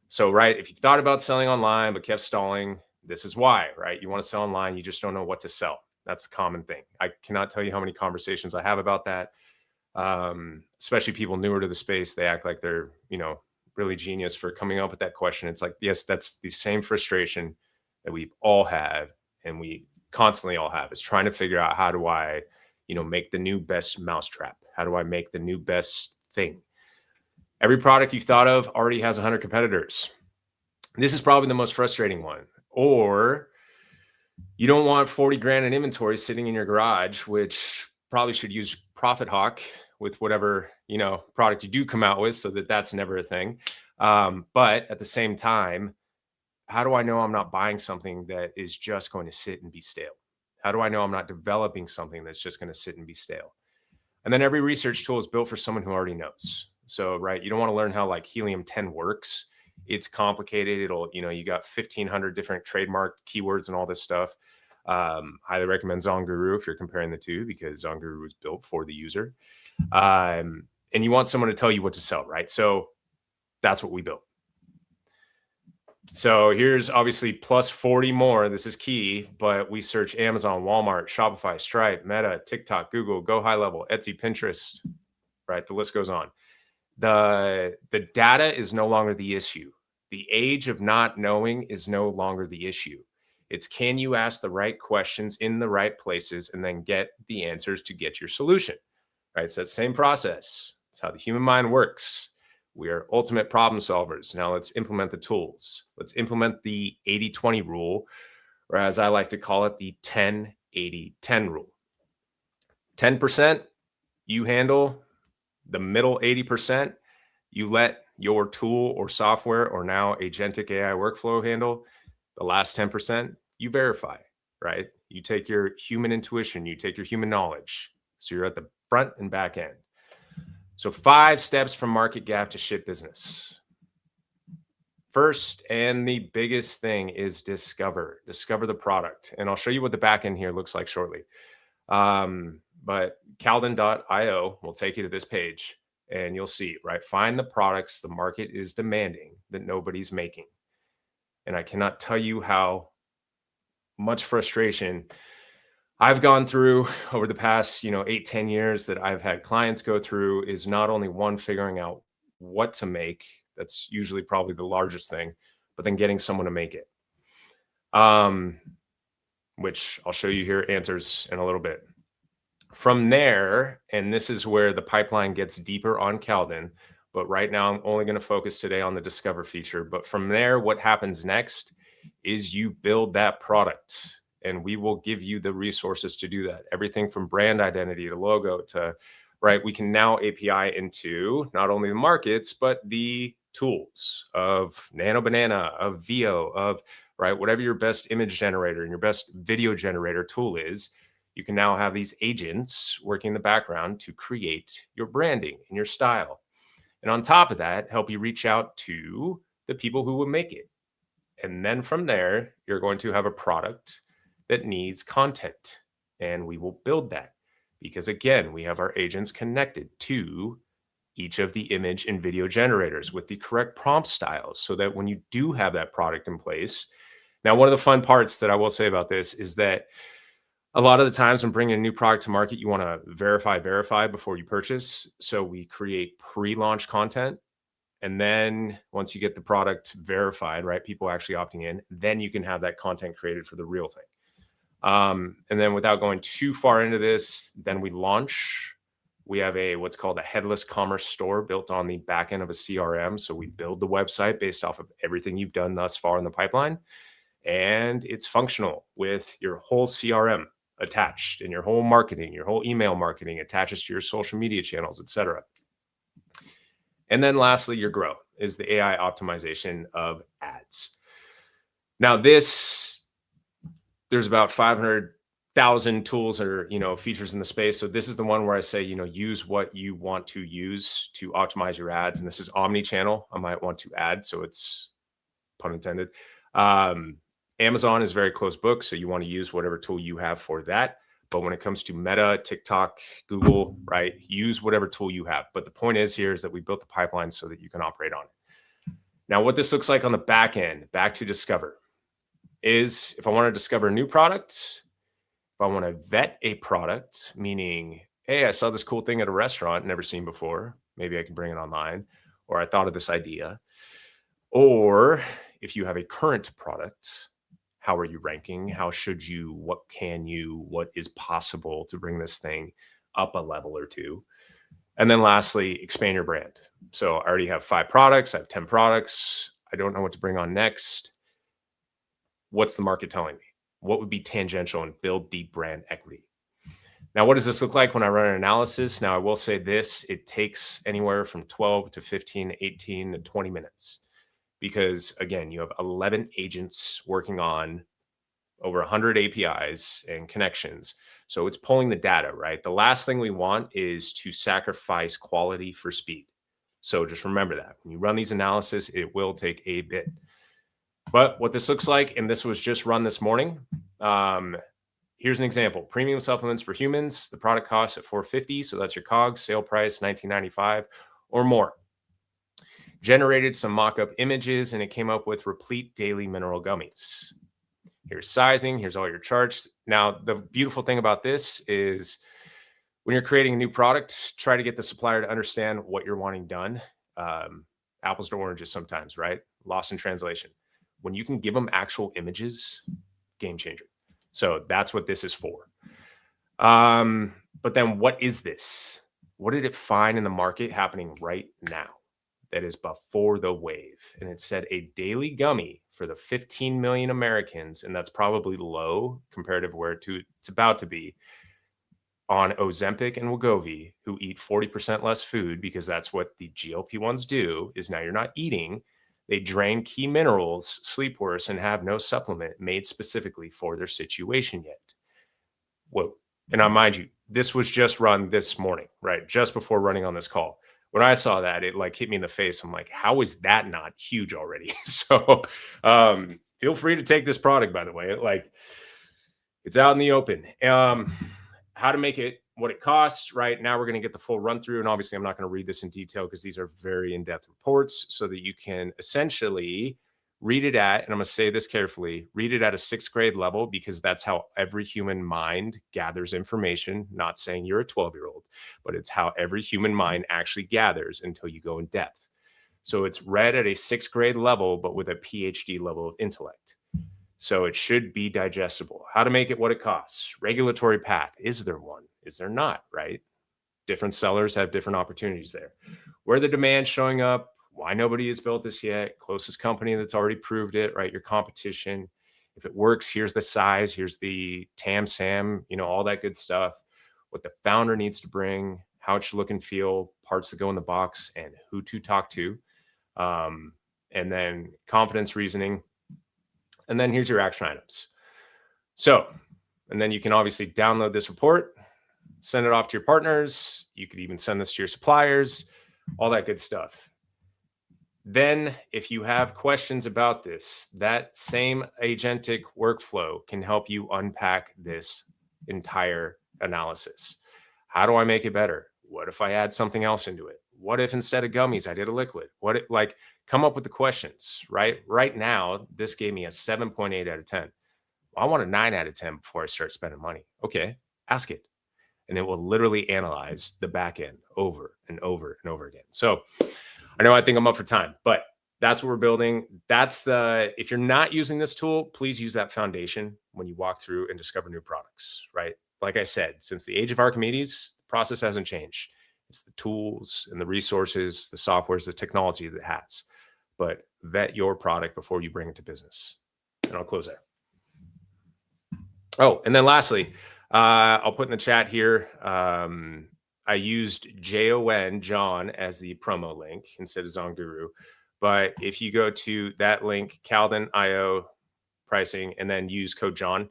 So, right, if you thought about selling online but kept stalling, this is why, right? You want to sell online, you just don't know what to sell. That's the common thing. I cannot tell you how many conversations I have about that. Especially people newer to the space, they act like they're, really genius for coming up with that question. It's like, yes, that's the same frustration that we all have, and we constantly all have, is trying to figure out, how do I, make the new best mousetrap? How do I make the new best thing? Every product you've thought of already has 100 competitors. This is probably the most frustrating one. Or you don't want 40 grand in inventory sitting in your garage, which probably should use Profit Hawk with whatever, product you do come out with, so that that's never a thing. But at the same time, how do I know I'm not buying something that is just going to sit and be stale? How do I know I'm not developing something that's just going to sit and be stale? And then every research tool is built for someone who already knows. So, right, you don't want to learn how like helium-10 works. It's complicated. It'll, you got 1,500 different trademark keywords and all this stuff. Highly recommend ZonGuru if you're comparing the two, because ZonGuru was built for the user. And you want someone to tell you what to sell, right? So that's what we built. So here's obviously plus 40 more. This is key, but we search Amazon, Walmart, Shopify, Stripe, Meta, TikTok, Google, Go High Level, Etsy, Pinterest, right? The list goes on. The data is no longer the issue. The age of not knowing is no longer the issue. It's, can you ask the right questions in the right places and then get the answers to get your solution, right? It's that same process. It's how the human mind works. We are ultimate problem solvers. Now let's implement the tools. Let's implement the 80-20 rule, or as I like to call it, the 10-80-10 rule. 10% you handle. The middle 80%, you let your tool or software or now agentic AI workflow handle. The last 10%, you verify, right? You take your human intuition, you take your human knowledge. So you're at the front and back end. So 5 steps from market gap to shit business. First, and the biggest thing is discover the product. And I'll show you what the back end here looks like shortly. But Calden.io will take you to this page and you'll see, right? Find the products the market is demanding that nobody's making. And I cannot tell you how much frustration I've gone through over the past, 8-10 years that I've had clients go through, is not only one, figuring out what to make. That's usually probably the largest thing, but then getting someone to make it. Which I'll show you here answers in a little bit. From there, and this is where the pipeline gets deeper on Calden, but right now I'm only going to focus today on the discover feature. But from there, what happens next is you build that product, and we will give you the resources to do that. Everything from brand identity to logo to, right, we can now API into not only the markets, but the tools of Nano Banana, of VO, of, right, whatever your best image generator and your best video generator tool is. You can now have these agents working in the background to create your branding and your style. And on top of that, help you reach out to the people who will make it. And then from there, you're going to have a product that needs content. and we will build that because, again, we have our agents connected to each of the image and video generators with the correct prompt styles so that when you do have that product in place. Now, one of the fun parts that I will say about this is that a lot of the times when bringing a new product to market, you want to verify before you purchase. So we create pre-launch content. And then once you get the product verified, right, people actually opting in, then you can have that content created for the real thing. And then without going too far into this, then we launch. We have what's called a headless commerce store built on the back end of a CRM. So we build the website based off of everything you've done thus far in the pipeline. And it's functional with your whole CRM attached and your whole marketing, your whole email marketing attaches to your social media channels, etc. And then lastly, your grow is the AI optimization of ads. Now there's about 500,000 tools or, features in the space. So this is the one where I say, use what you want to use to optimize your ads. And this is omnichannel. I might want to add, so it's pun intended. Amazon is very closed book, so you want to use whatever tool you have for that. But when it comes to Meta, TikTok, Google, right, use whatever tool you have. But the point is that we built the pipeline so that you can operate on it. Now, what this looks like on the back end, back to discover, is if I want to discover a new product, if I want to vet a product, meaning, hey, I saw this cool thing at a restaurant, never seen before, maybe I can bring it online, or I thought of this idea. Or if you have a current product, how are you ranking? How should you, what is possible to bring this thing up a level or two? And then lastly, expand your brand. So I already have 5 products. I have 10 products. I don't know what to bring on next. What's the market telling me? What would be tangential and build deep brand equity? Now, what does this look like when I run an analysis? Now, I will say this, it takes anywhere from 12 to 15, 18 to 20 minutes. Because again, you have 11 agents working on over 100 APIs and connections. So it's pulling the data, right? The last thing we want is to sacrifice quality for speed. So just remember that when you run these analysis, it will take a bit. But what this looks like, and this was just run this morning. Here's an example: premium supplements for humans. The product costs at $450. So that's your COGS, sale price, $19.95 or more. Generated some mock-up images, and it came up with replete daily mineral gummies. Here's sizing. Here's all your charts. Now, the beautiful thing about this is when you're creating a new product, try to get the supplier to understand what you're wanting done. Apples to oranges sometimes, right? Lost in translation. When you can give them actual images, game changer. So that's what this is for. But then what is this? What did it find in the market happening right now? That is before the wave. And it said a daily gummy for the 15 million Americans, and that's probably low comparative where it's about to be, on Ozempic and Wegovy, who eat 40% less food because that's what the GLP-1s do, is now you're not eating. They drain key minerals, sleep worse, and have no supplement made specifically for their situation yet. Whoa. And I mind you, this was just run this morning, right? Just before running on this call. When I saw that, it hit me in the face. I'm like, how is that not huge already? So feel free to take this product, by the way. It's out in the open. How to make it, what it costs, right? Now we're going to get the full run through. And obviously I'm not going to read this in detail because these are very in-depth reports so that you can essentially read it at, and I'm going to say this carefully, read it at a 6th grade level, because that's how every human mind gathers information. Not saying you're a 12-year-old, but it's how every human mind actually gathers until you go in depth. So it's read at a 6th grade level, but with a PhD level of intellect. So it should be digestible. How to make it, what it costs. Regulatory path. Is there one? Is there not, right? Different sellers have different opportunities there. Where the demand's showing up, why nobody has built this yet, closest company that's already proved it, right? Your competition. If it works, here's the size, here's the TAM, SAM, all that good stuff. What the founder needs to bring, how it should look and feel, parts that go in the box, and who to talk to. And then confidence reasoning. And then here's your action items. So, and then you can obviously download this report, send it off to your partners. You could even send this to your suppliers, all that good stuff. Then if you have questions about this, that same agentic workflow can help you unpack this entire analysis. How do I make it better? What if I add something else into it? What if instead of gummies, I did a liquid? What if, like, come up with the questions, right? Right now, this gave me a 7.8 out of 10. I want a 9 out of 10 before I start spending money. Okay, ask it. And it will literally analyze the back end over and over and over again. So I know I think I'm up for time, but that's what we're building. If you're not using this tool, please use that foundation when you walk through and discover new products, right? Like I said, since the age of Archimedes, the process hasn't changed. It's the tools and the resources, the softwares, the technology that it has. But vet your product before you bring it to business. And I'll close there. Oh, and then lastly, I'll put in the chat here. I used John, as the promo link instead of ZonGuru. But if you go to that link, Calden.io pricing, and then use code John,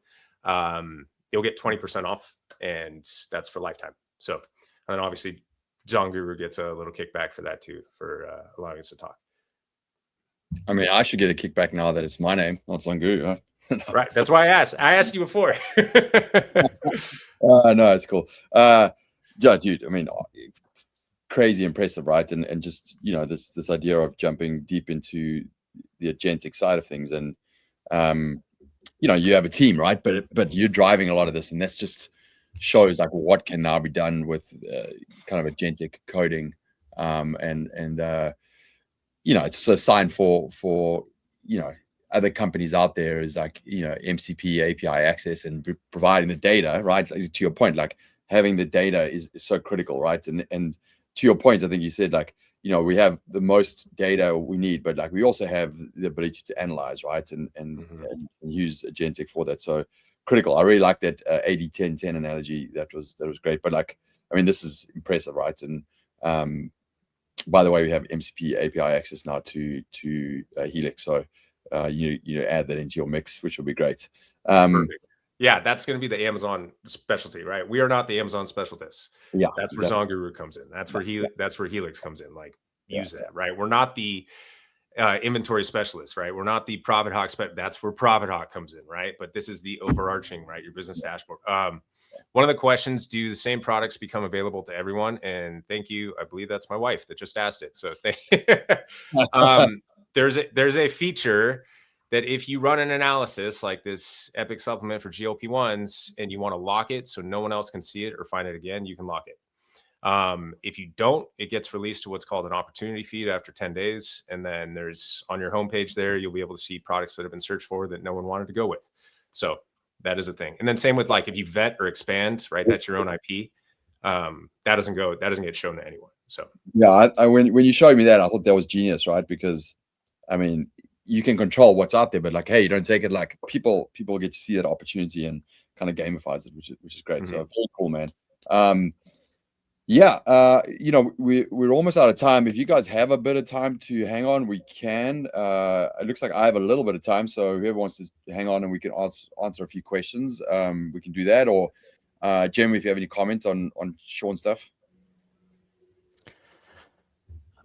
you'll get 20% off, and that's for lifetime. So, and obviously, ZonGuru gets a little kickback for that too, for allowing us to talk. I mean, I should get a kickback now that it's my name, not ZonGuru, right? Right. That's why I asked. I asked you before. No, it's cool. Yeah, dude, I mean, crazy impressive, right? And just, you know, this idea of jumping deep into the agentic side of things. And, you know, you have a team, right? But you're driving a lot of this, and that's just shows like what can now be done with kind of agentic coding. And you know, it's a sign for, you know, other companies out there is like, you know, MCP API access and providing the data, right? Like, to your point, like having the data is so critical, right? And to your point, I think you said, like, you know, we have the most data we need, but like we also have the ability to analyze, right? And use agentic for that. So critical. I really like that 80-10-10 analogy. That was great. But like, I mean, this is impressive, right? And by the way, we have MCP API access now to Helix. So you add that into your mix, which will be great. Perfect. Yeah, that's going to be the Amazon specialty, right? We are not the Amazon specialists. Yeah, that's exactly. where ZonGuru comes in. That's where Helix comes in. Like, use that, right? We're not the inventory specialists, right? We're not the Profit Hawk that's where Profit Hawk comes in, right? But this is the overarching, right? Your business dashboard. One of the questions: do the same products become available to everyone? And thank you. I believe that's my wife that just asked it. So there's a feature that if you run an analysis like this Epic supplement for GLP-1s and you want to lock it so no one else can see it or find it again, you can lock it. If you don't, it gets released to what's called an opportunity feed after 10 days. And then there's on your homepage there, you'll be able to see products that have been searched for that no one wanted to go with. So that is a thing. And then same with, like, if you vet or expand, right, that's your own IP. That doesn't get shown to anyone. So yeah, when you showed me that, I thought that was genius, right? Because I mean, you can control what's out there, but like, hey, you don't take it, like people get to see that opportunity and kind of gamifies it, which is great. Mm-hmm. So very cool, man. Yeah, you know, we're almost out of time. If you guys have a bit of time to hang on, we can. It looks like I have a little bit of time, so whoever wants to hang on and we can answer a few questions, we can do that. Or Jeremy, if you have any comment on Sean's stuff.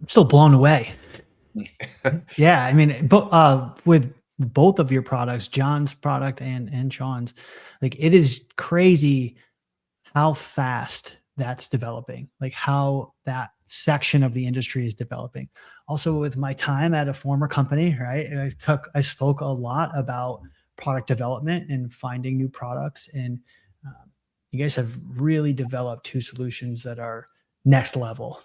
I'm still blown away. Yeah, I mean, but with both of your products, John's product and Sean's, like, it is crazy how fast that's developing, like how that section of the industry is developing. Also, with my time at a former company, right, I spoke a lot about product development and finding new products, and you guys have really developed two solutions that are next level.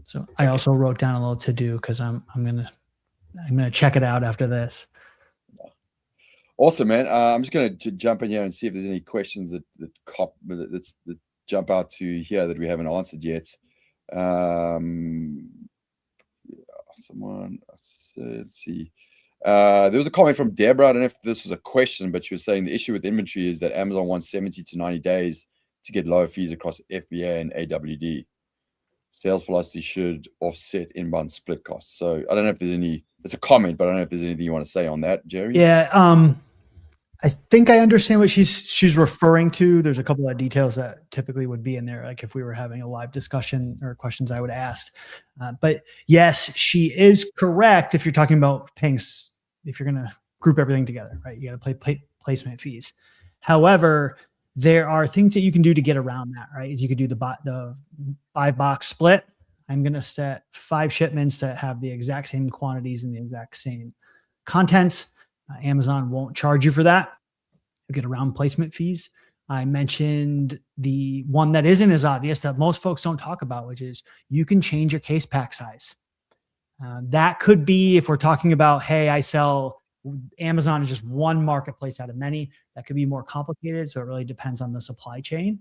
So I also wrote down a little to do because I'm gonna check it out after this. Awesome, man. I'm just gonna jump in here and see if there's any questions that jump out to here that we haven't answered yet. Someone, let's see. There was a comment from Deborah. I don't know if this was a question, but she was saying the issue with inventory is that Amazon wants 70 to 90 days to get lower fees across FBA and AWD. Sales velocity should offset inbound split costs. So I don't know if there's any. It's a comment, but I don't know if there's anything you want to say on that, Jerry. Yeah, I think I understand what she's referring to. There's a couple of details that typically would be in there, like if we were having a live discussion or questions I would ask. But yes, she is correct. If you're talking about paying, if you're going to group everything together, right? You got to pay placement fees. However, there are things that you can do to get around that, right? Is you could do the 5-box split. I'm going to set 5 shipments that have the exact same quantities and the exact same content. Amazon won't charge you for that. You get around placement fees. I mentioned the one that isn't as obvious that most folks don't talk about, which is you can change your case pack size. That could be, if we're talking about, hey, Amazon is just one marketplace out of many. That could be more complicated. So it really depends on the supply chain.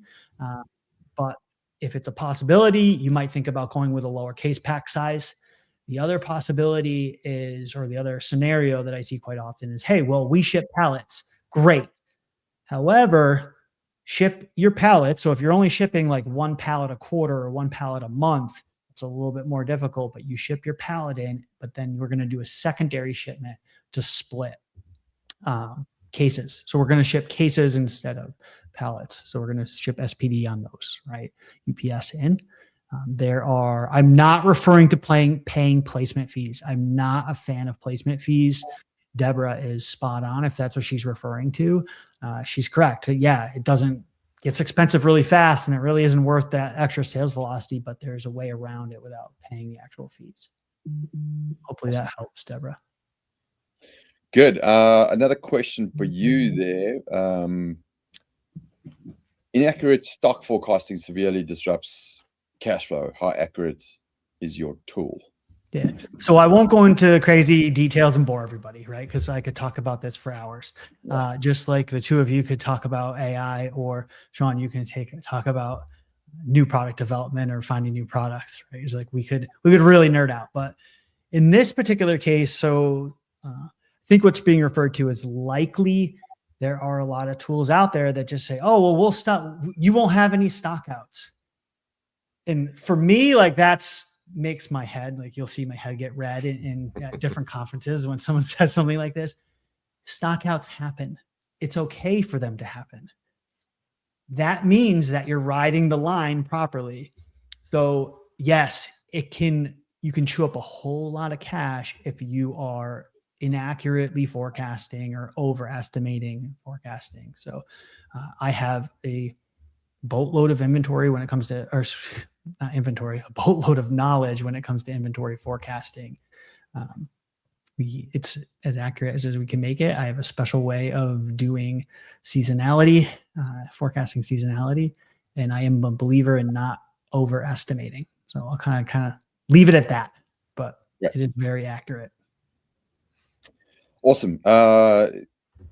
But if it's a possibility, you might think about going with a lower case pack size. The other possibility is, or the other scenario that I see quite often is, hey, well, we ship pallets. Great. However, ship your pallets. So if you're only shipping like 1 pallet a quarter or 1 pallet a month, it's a little bit more difficult, but you ship your pallet in, but then we're going to do a secondary shipment to split cases. So we're going to ship cases instead of pallets. So we're going to ship SPD on those, right? UPS in. I'm not referring to paying placement fees. I'm not a fan of placement fees. Deborah is spot on if that's what she's referring to. She's correct. Yeah, it's expensive really fast, and it really isn't worth that extra sales velocity, but there's a way around it without paying the actual fees. Hopefully that helps, Deborah. Good. Another question for you there. Inaccurate stock forecasting severely disrupts cash flow. How accurate is your tool? Yeah. So I won't go into crazy details and bore everybody, right? Because I could talk about this for hours. Just like the two of you could talk about AI, or Sean, you can talk about new product development or finding new products, right? It's like we could really nerd out. But in this particular case, so I think what's being referred to is likely there are a lot of tools out there that just say, oh, well, we'll stop. You won't have any stock outs. And for me, like makes my head, like you'll see my head get red in different conferences when someone says something like this. Stockouts happen. It's okay for them to happen. That means that you're riding the line properly. So yes, you can chew up a whole lot of cash if you are inaccurately forecasting or overestimating forecasting. So I have a boatload of inventory when it comes to, or not inventory, a boatload of knowledge when it comes to inventory forecasting. It's as accurate as we can make it. I have a special way of doing seasonality, forecasting seasonality, and I am a believer in not overestimating. So I'll kind of leave it at that, but It is very accurate. Awesome.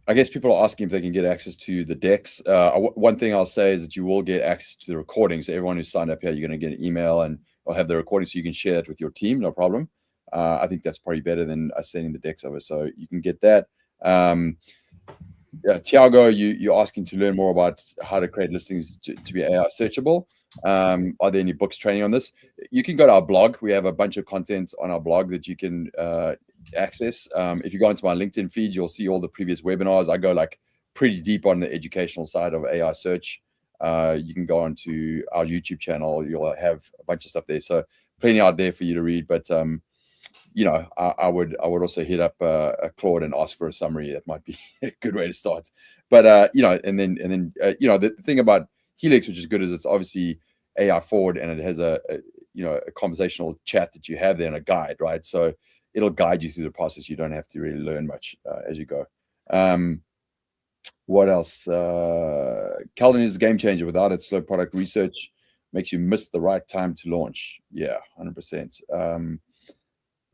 I guess people are asking if they can get access to the decks. One thing I'll say is that you will get access to the recording. So everyone who's signed up here, you're going to get an email and I'll have the recording so you can share it with your team. No problem. I think that's probably better than us sending the decks over. So you can get that. Tiago, you're asking to learn more about how to create listings to be AI searchable. Are there any books training on this? You can go to our blog. We have a bunch of content on our blog that you can access. If you go into my LinkedIn feed, you'll see all the previous webinars. I go like pretty deep on the educational side of AI search. You can go onto our YouTube channel. You'll have a bunch of stuff there. So plenty out there for you to read. But I would also hit up Claude and ask for a summary. That might be a good way to start. But and then the thing about Helix, which is good, is it's obviously AI forward, and it has a conversational chat that you have there and a guide, right? So it'll guide you through the process. You don't have to really learn much as you go. What else? Calvin is a game changer. Without it, slow product research makes you miss the right time to launch. Yeah, 100%.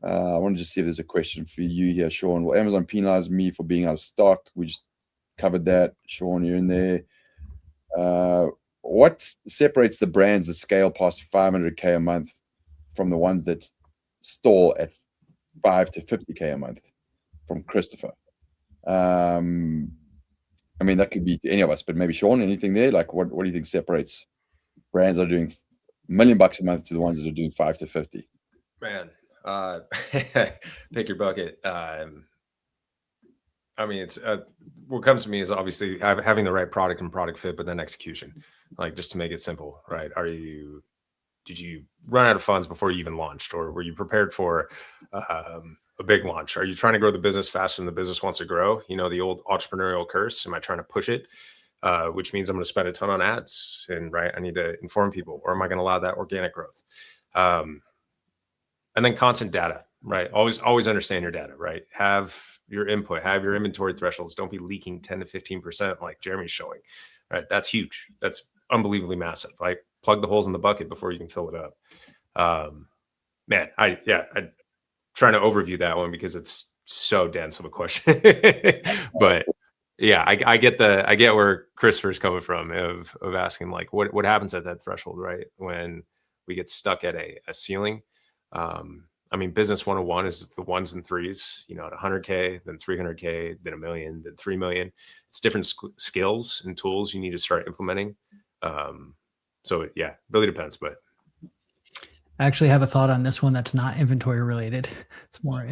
I want to just see if there's a question for you here, Sean. Will Amazon penalize me for being out of stock? We just covered that. Sean, you're in there. What separates the brands that scale past 500K a month from the ones that stall at 5 to 50K a month? From Christopher. I mean, that could be to any of us, but maybe Sean, anything there? Like, what do you think separates brands that are doing $1 million a month to the ones that are doing 5 to 50? Man, pick your bucket. I mean, it's what comes to me is obviously having the right product and product fit, but then execution. Like, just to make it simple, right? Did you run out of funds before you even launched, or were you prepared for a big launch? Are you trying to grow the business faster than the business wants to grow? You know, the old entrepreneurial curse. Am I trying to push it which means I'm going to spend a ton on ads, and right, I need to inform people, or am I going to allow that organic growth? And then constant data, right? Always understand your data, right? Have your input, have your inventory thresholds. Don't be leaking 10 to 15% like Jeremy's showing, right? That's huge. That's unbelievably massive. Like, plug the holes in the bucket before you can fill it up. Man, I'm trying to overview that one because it's so dense of a question. But yeah, I get where Christopher's coming from of asking, like, what happens at that threshold, right? When we get stuck at a ceiling. I mean, business 101 is the ones and threes, at 100K, then 300K, then 1 million, then 3 million. It's different skills and tools you need to start implementing. So yeah, really depends, but I actually have a thought on this one that's not inventory related. It's more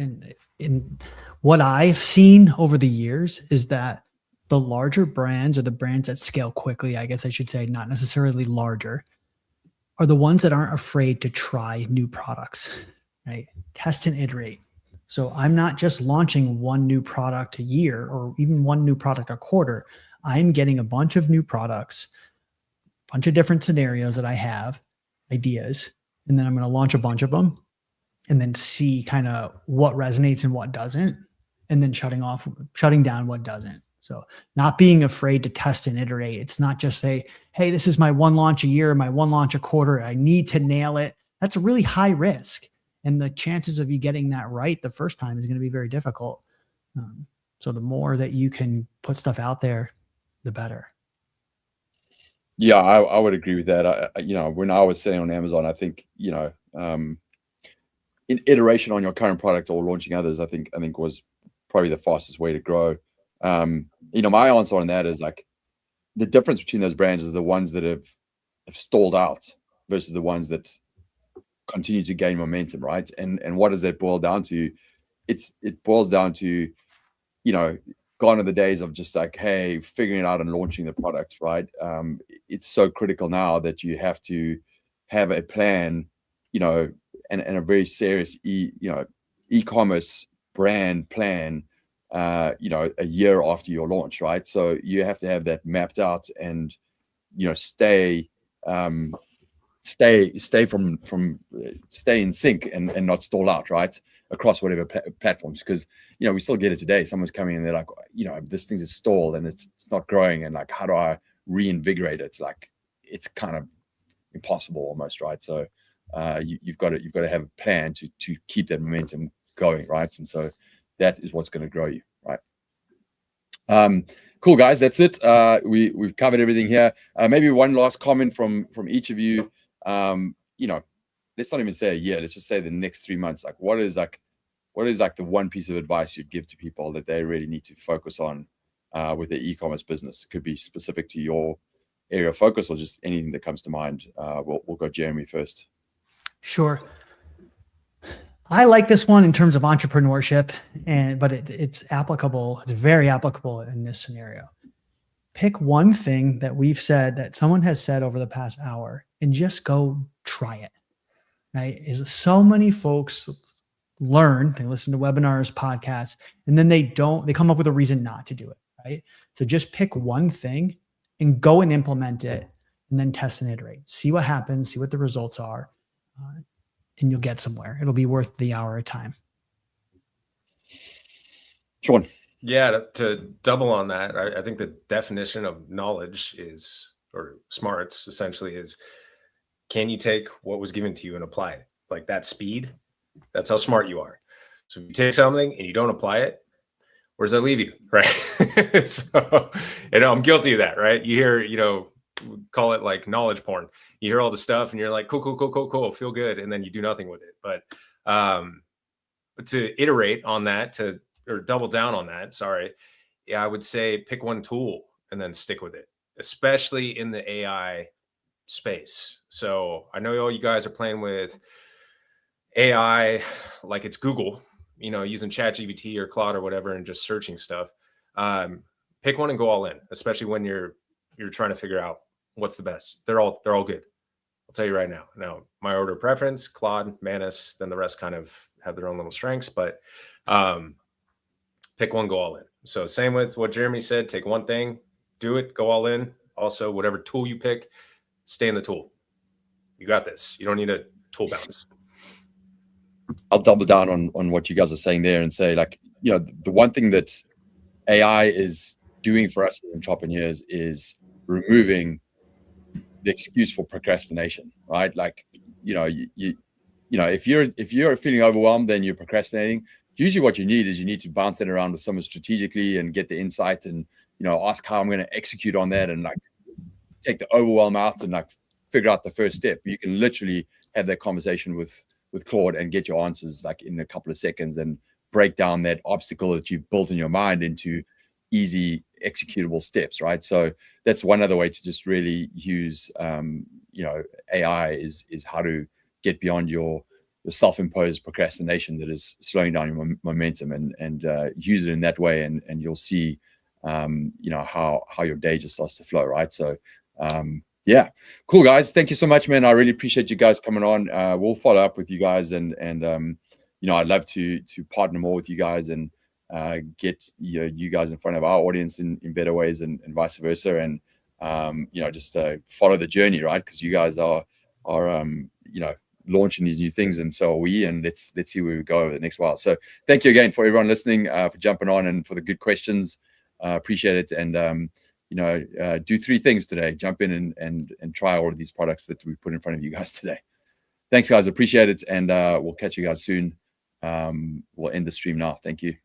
in what I've seen over the years is that the larger brands, or the brands that scale quickly, I guess I should say, not necessarily larger, are the ones that aren't afraid to try new products, right? Test and iterate. So I'm not just launching one new product a year or even one new product a quarter. I'm getting a bunch of new products, a bunch of different scenarios that I have, ideas, and then I'm going to launch a bunch of them and then see kind of what resonates and what doesn't, and then shutting down what doesn't. So not being afraid to test and iterate. It's not just say, hey, this is my one launch a year, my one launch a quarter. I need to nail it. That's a really high risk. And the chances of you getting that right the first time is going to be very difficult. So the more that you can put stuff out there, the better. Yeah, I would agree with that. When I was selling on Amazon, I think, in iteration on your current product or launching others, I think was probably the fastest way to grow. My answer on that is, like, the difference between those brands is the ones that have stalled out versus the ones that continue to gain momentum, right? And what does that boil down to? It boils down to, gone are the days of just like, hey, figuring it out and launching the product, right? It's so critical now that you have to have a plan, and a very serious e-commerce brand plan, a year after your launch, right? So you have to have that mapped out and, stay in sync and not stall out, right, across whatever platforms. Because we still get it today. Someone's coming in, they're like, this thing's stalled and it's not growing, and like, how do I reinvigorate it? Like, it's kind of impossible almost, right? So you've got to have a plan to keep that momentum going, right? And so that is what's going to grow you, right? Cool, guys, that's it. We've covered everything here. Maybe one last comment from each of you. Let's not even say a year, let's just say the next 3 months. Like, what is the one piece of advice you'd give to people that they really need to focus on with their e-commerce business? It could be specific to your area of focus or just anything that comes to mind. We'll go Jeremy first. Sure. I like this one in terms of entrepreneurship, but it's applicable. It's very applicable in this scenario. Pick one thing that we've said, that someone has said over the past hour, and just go try it. Right? Is so many folks learn, they listen to webinars, podcasts, and then they come up with a reason not to do it. Right? So just pick one thing and go and implement it, and then test and iterate. See what happens. See what the results are. And you'll get somewhere. It'll be worth the hour of time. Sean. Yeah, to double on that, I think the definition of knowledge or smarts essentially is, can you take what was given to you and apply it? Like, that speed, that's how smart you are. So if you take something and you don't apply it, where does that leave you, right? So, I'm guilty of that, right? You hear, call it like knowledge porn. You hear all the stuff and you're like, cool, feel good. And then you do nothing with it. But to iterate on that, or double down on that, I would say pick one tool and then stick with it, especially in the AI space. So I know all you guys are playing with AI like it's Google, using ChatGPT or Claude or whatever and just searching stuff. Pick one and go all in, especially when you're trying to figure out what's the best. They're all good. I'll tell you right now. Now, my order of preference, Claude, Manus, then the rest kind of have their own little strengths, but pick one, go all in. So same with what Jeremy said, take one thing, do it, go all in. Also, whatever tool you pick, stay in the tool. You got this. You don't need a tool bounce. I'll double down on what you guys are saying there and say, like, you know, the one thing that AI is doing for us as entrepreneurs is removing the excuse for procrastination, right? Like, you know, you know, if you're feeling overwhelmed and you're procrastinating, usually what you need is you need to bounce it around with someone strategically and get the insight and, you know, ask how I'm going to execute on that and like take the overwhelm out and like figure out the first step. You can literally have that conversation with Claude and get your answers like in a couple of seconds and break down that obstacle that you've built in your mind into easy executable steps, right? So that's one other way to just really use you know, AI is how to get beyond your self-imposed procrastination that is slowing down your momentum and use it in that way, and you'll see you know, how your day just starts to flow, right? So yeah, cool guys, thank you so much, man. I really appreciate you guys coming on. We'll follow up with you guys, and you know, I'd love to partner more with you guys and get you guys in front of our audience in better ways, and vice versa, and you know, just follow the journey, right? Because you guys are you know, launching these new things, and so are we, and let's see where we go over the next while. So thank you again for everyone listening, for jumping on and for the good questions. Appreciate it. And you know, do 3 things today. Jump in and try all of these products that we put in front of you guys today. Thanks guys, appreciate it, and we'll catch you guys soon. We'll end the stream now. Thank you.